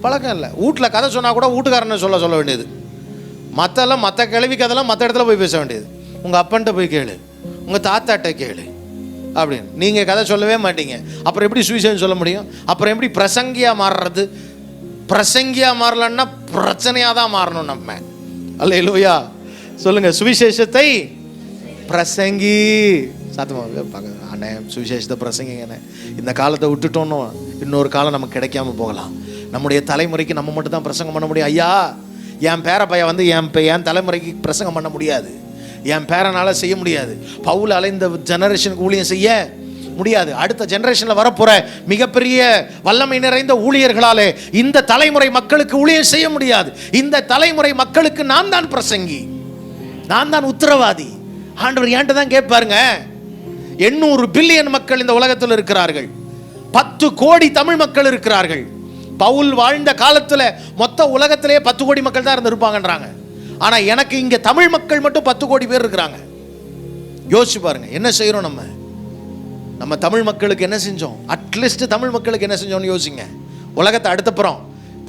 பழக்கம் இல்லை. வீட்டில் கதை சொன்னால் கூட வீட்டுக்காரனை சொல்ல வேண்டியது. மற்ற கிளவி கதைலாம் மற்ற இடத்துல போய் பேச வேண்டியது. உங்கள் அப்பன்ட்ட போய் கேளு, உங்கள் தாத்தாட்ட கேளு அப்படின்னு. நீங்கள் கதை சொல்லவே மாட்டீங்க. அப்புறம் எப்படி சுவிசேஷம் சொல்ல முடியும்? அப்புறம் எப்படி பிரசங்கியாக மாறுறது? பிரசங்கியாக மாறலன்னா பிரச்சனையாக தான் மாறணும் நம்ம. அல்லேலூயா. சொல்லுங்கள், சுவிசேஷத்தை பிரசங்கி. சாத்தமாக அண்ணே சுவிசேஷத்தை பிரசங்கிங்கண்ணே. இந்த காலத்தை விட்டுட்டோன்னு இன்னொரு காலம் நமக்கு கிடைக்காம போகலாம். நம்முடைய தலைமுறைக்கு நம்ம மட்டும் தான் பிரசங்கம் பண்ண முடியும். ஐயா, என் பேர பையன் வந்து என் தலைமுறைக்கு பிரசங்கம் பண்ண முடியாது, என் பேரனால் செய்ய முடியாது. பவுலால் இந்த ஜெனரேஷனுக்கு ஊழியம் செய்ய முடியாது. அடுத்த ஜெனரேஷனில் வரப்போகிற மிகப்பெரிய வல்லமை நிறைந்த ஊழியர்களாலே இந்த தலைமுறை மக்களுக்கு ஊழியம் செய்ய முடியாது. இந்த தலைமுறை மக்களுக்கு நான் தான் பிரசங்கி, நான் தான் உத்தரவாதி. ஆண்டவர் என்கிட்ட தான் கேட்பாருங்க. 800 பில்லியன் மக்கள் இந்த உலகத்தில் இருக்கிறார்கள். 10 கோடி தமிழ் மக்கள் இருக்கிறார்கள். பவுல் வாழ்ந்த காலத்தில் மொத்த உலகத்திலே 10 கோடி மக்கள் தான் இருந்திருப்பாங்கன்றாங்க. ஆனால் எனக்கு இங்கே தமிழ் மக்கள் மட்டும் 10 கோடி பேர் இருக்கிறாங்க. யோசிச்சு பாருங்க, என்ன செய்கிறோம் நம்ம தமிழ் மக்களுக்கு என்ன செஞ்சோம்? அட்லீஸ்ட் தமிழ் மக்களுக்கு என்ன செஞ்சோம்னு யோசிங்க. உலகத்தை அடுத்தப்புறம்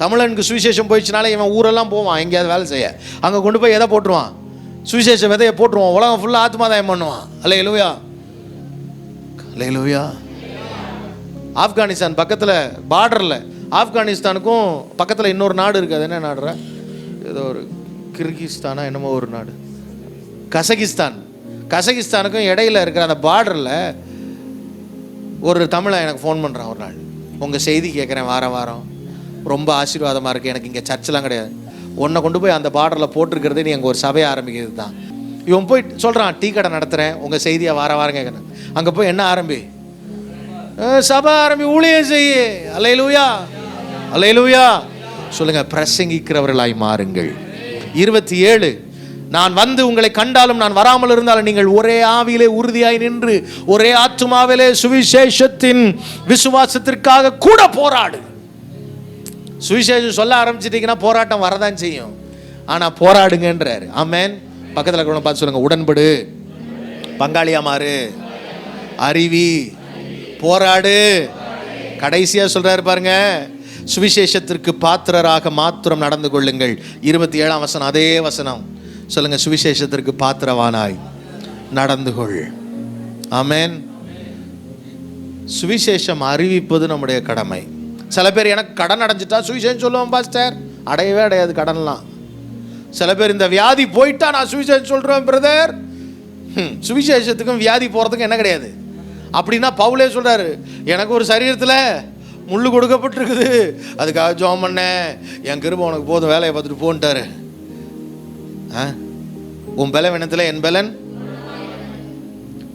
தமிழனுக்கு சுவிசேஷம் போயிடுச்சுனாலே இவன் ஊரெல்லாம் போவான் எங்கேயாவது வேலை செய்ய. அங்கே கொண்டு போய் எதை போட்டுருவான்? சுவிசேஷ விதையை போட்டுருவான். உலகம் ஃபுல்லாக ஆத்மாதாயம் பண்ணுவான். அல்லேலூயா, அல்லேலூயா. ஆப்கானிஸ்தான் பக்கத்தில் பார்டரில், ஆப்கானிஸ்தானுக்கும் பக்கத்தில் இன்னொரு நாடு இருக்குது. அது என்ன நாடுற? ஏதோ ஒரு கிர்கிஸ்தானா என்னமோ ஒரு நாடு, கசகிஸ்தானுக்கும் இடையில இருக்கிற அந்த பார்டரில் ஒரு தமிழன் எனக்கு ஃபோன் பண்ணுறான் ஒரு நாள். உங்கள் செய்தி கேட்குறேன், வாரம் ரொம்ப ஆசீர்வாதமாக இருக்குது, எனக்கு இங்கே சர்ச்செலாம் கிடையாது, உன்னை கொண்டு போய் அந்த பார்டரில் போட்டிருக்கிறதே நீ அங்கே ஒரு சபையை ஆரம்பிக்கிறது தான். இவன் போய் சொல்கிறான், டீ கடை நடத்துகிறேன், உங்கள் செய்தியை வாரம் கேட்குறேன். அங்கே போய் என்ன ஆரம்பி? சபை ஆரம்பி, ஊழியம் செய்ய. அல்லேலூயா, அல்லேலூயா. சொல்லுங்கள், பிரசங்கிக்கிறவர்களாய் மாறுங்கள். 27, நான் வந்து உங்களை கண்டாலும் நான் வராமல் இருந்தாலும் நீங்கள் ஒரே ஆவியிலே உறுதியாய் நின்று ஒரே ஆத்துமாவிலே சுவிசேஷத்தின் விசுவாசத்திற்காக கூட போராடு. சுவிசேஷம் சொல்ல ஆரம்பிச்சிட்டீங்கன்னா போராட்டம் வரதான் செய்யும், ஆனால் போராடுங்கன்றாரு. ஆமென். பக்கத்தில் இருக்கிறவங்க பார்த்து சொல்லுங்க, உடன்படு, பங்காளியா மாறு, அறிவி, போராடு. கடைசியா சொல்றாரு பாருங்க, சுவிசேஷத்திற்கு பாத்திரராக மாத்திரம் நடந்து கொள்ளுங்கள். 27ஆம் வசனம், அதே வசனம். சொல்லுங்க, சுவிசேஷத்திற்கு பாத்திரவானாய் நடந்து கொள். ஆமென். சுவிசேஷம் அறிவிப்பது நம்முடைய கடமை. சில பேர் எனக்கு கடன் அடைஞ்சிட்டா சுவிசேஷம் சொல்லுவோம் பாஸ்டர். அடையவே அடையாது கடன்லாம். சில பேர் இந்த வியாதி போயிட்டா நான் சுவிசேஷம் சொல்றேன் பிரதர். சுவிசேஷத்துக்கும் வியாதி போறதுக்கும் என்ன கிடையாது. அப்படின்னா பவுலே சொல்றாரு, எனக்கு ஒரு சரீரத்தில் முள்ளு கொடுக்கப்பட்டிருக்குது, அதுக்காக ஜெபம் பண்ணேன், என் கிருபை உனக்கு போதும், வேலையை பார்த்துட்டு போன்ட்டாரு. உன் பலவீனத்தில் என் பலன்.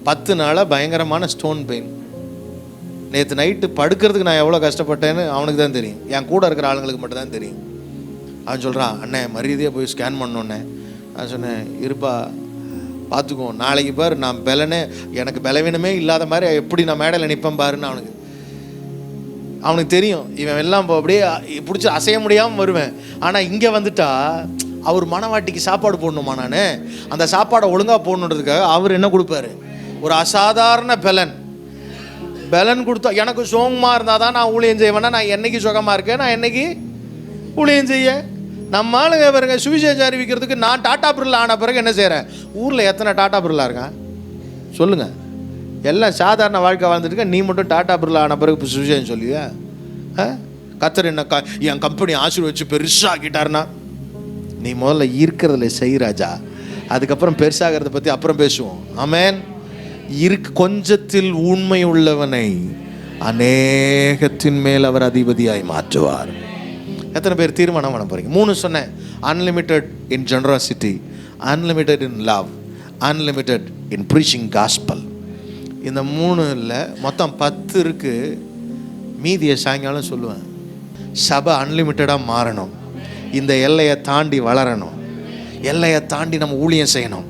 10 நாளாக பயங்கரமான ஸ்டோன் பெயின். நேற்று நைட்டு படுக்கிறதுக்கு நான் எவ்வளோ கஷ்டப்பட்டேன்னு அவனுக்கு தான் தெரியும், என் கூட இருக்கிற ஆளுங்களுக்கு மட்டும் தான் தெரியும். அவன் சொல்கிறான், அண்ணே மரியாதையாக போய் ஸ்கேன் பண்ணோன்னே. நான் சொன்னேன், இருப்பா பார்த்துக்குவோம், நாளைக்கு பாரு நான் எனக்கு பலவீனமே இல்லாத மாதிரி எப்படி நான் மேடையில் நிற்பேன் பாருன்னு அவனுக்கு தெரியும். இவன் எல்லாம் அப்படியே பிடிச்சி அசைய முடியாமல் வருவேன். ஆனால் இங்கே வந்துட்டா அவர் மனவாட்டிக்கு சாப்பாடு போடணுமா, நான் அந்த சாப்பாடை ஒழுங்காக போடணுன்றதுக்காக அவர் என்ன கொடுப்பாரு, ஒரு அசாதாரண பலன் கொடுத்தா. எனக்கு சோகமாக இருந்தால் தான் நான் ஊழியம் செய்வேன்னா, நான் என்னைக்கு சுகமாக இருக்கேன், நான் என்னைக்கு ஊழியம் செய்ய. நம்ம ஆளுங்க பாருங்க, சுவிசேஷம் அறிவிக்கிறதுக்கு நான் டாட்டா பிர்லா ஆன பிறகு என்ன செய்கிறேன். ஊரில் எத்தனை டாட்டா பிர்லா இருக்கான் சொல்லுங்கள்? எல்லாம் சாதாரண வாழ்க்கை வாழ்ந்துட்டு, நீ மட்டும் டாட்டா பிர்லா ஆன பிறகு இப்போ சுவிசேஷம் சொல்லுவியா? கத்தர் என்ன என் கம்பெனி ஆசீர்வதிச்சு பெருசாகிட்டாருன்னா, நீ முதல்ல இருக்கிறதுல செய் ராஜா, அதுக்கப்புறம் பெருசாகிறத பற்றி அப்புறம் பேசுவோம். ஆமென். கொஞ்சத்தில் உண்மை உள்ளவனை அநேகத்தின் மேல் அவர் அதிபதியாய் மாற்றுவார். எத்தனை பேர் தீர்மானம் பண்ண போறீங்க? 3 சொன்னேன். Unlimited in generosity, unlimited in love, unlimited in preaching gospel. இந்த 3ல் மொத்தம் 10 இருக்கு. மீதியை சாயங்காலம் சொல்லுவேன். சபை அன்லிமிட்டடாக மாறணும், இந்த எல்லையை தாண்டி வளரணும், எல்லையை தாண்டி நம்ம ஊழியம் செய்யணும்.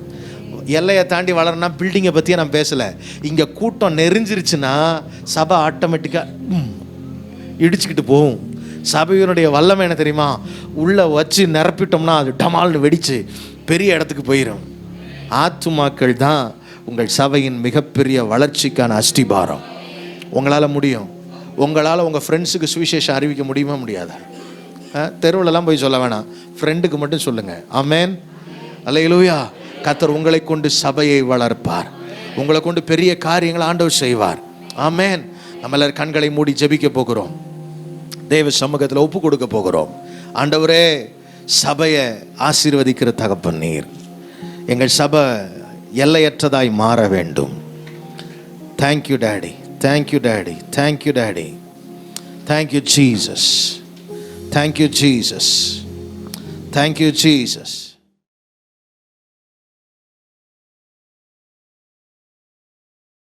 எல்லையை தாண்டி வளரனா பில்டிங்கை பற்றியே நான் பேசலை. இங்கே கூட்டம் நெறிஞ்சிருச்சுன்னா சபை ஆட்டோமேட்டிக்காக இடிச்சுக்கிட்டு போகும். சபையினுடைய வல்லமை என்ன தெரியுமா? உள்ளே வச்சு நிரப்பிட்டோம்னா அது டமால்னு வெடித்து பெரிய இடத்துக்கு போயிடும். ஆத்துமாக்கள் தான் உங்கள் சபையின் மிகப்பெரிய வளர்ச்சிக்கான அஸ்திபாரம். உங்களால் முடியும். உங்களால் உங்கள் ஃப்ரெண்ட்ஸுக்கு சுவிசேஷம் அறிவிக்க முடியுமா? முடியாதா? தெருவிலலாம் போய் சொல்ல வேணாம், ஃப்ரெண்டுக்கு மட்டும் சொல்லுங்கள். ஆமென். அல்லேலூயா. கர்த்தர் உங்களை கொண்டு சபையை வளர்ப்பார், உங்களை கொண்டு பெரிய காரியங்களை ஆண்டவர் செய்வார். ஆமென். நம்ம எல்லாரும் கண்களை மூடி ஜெபிக்க போகிறோம், தேவ சமூகத்தில் ஒப்பு கொடுக்க போகிறோம். ஆண்டவரே, சபையை ஆசீர்வதிக்கிற தகப்பன் நீர். எங்கள் சபை எல்லையற்றதாய் மாற வேண்டும். Thank you daddy, thank you daddy, thank you daddy, thank you Jesus, thank you Jesus, thank you Jesus.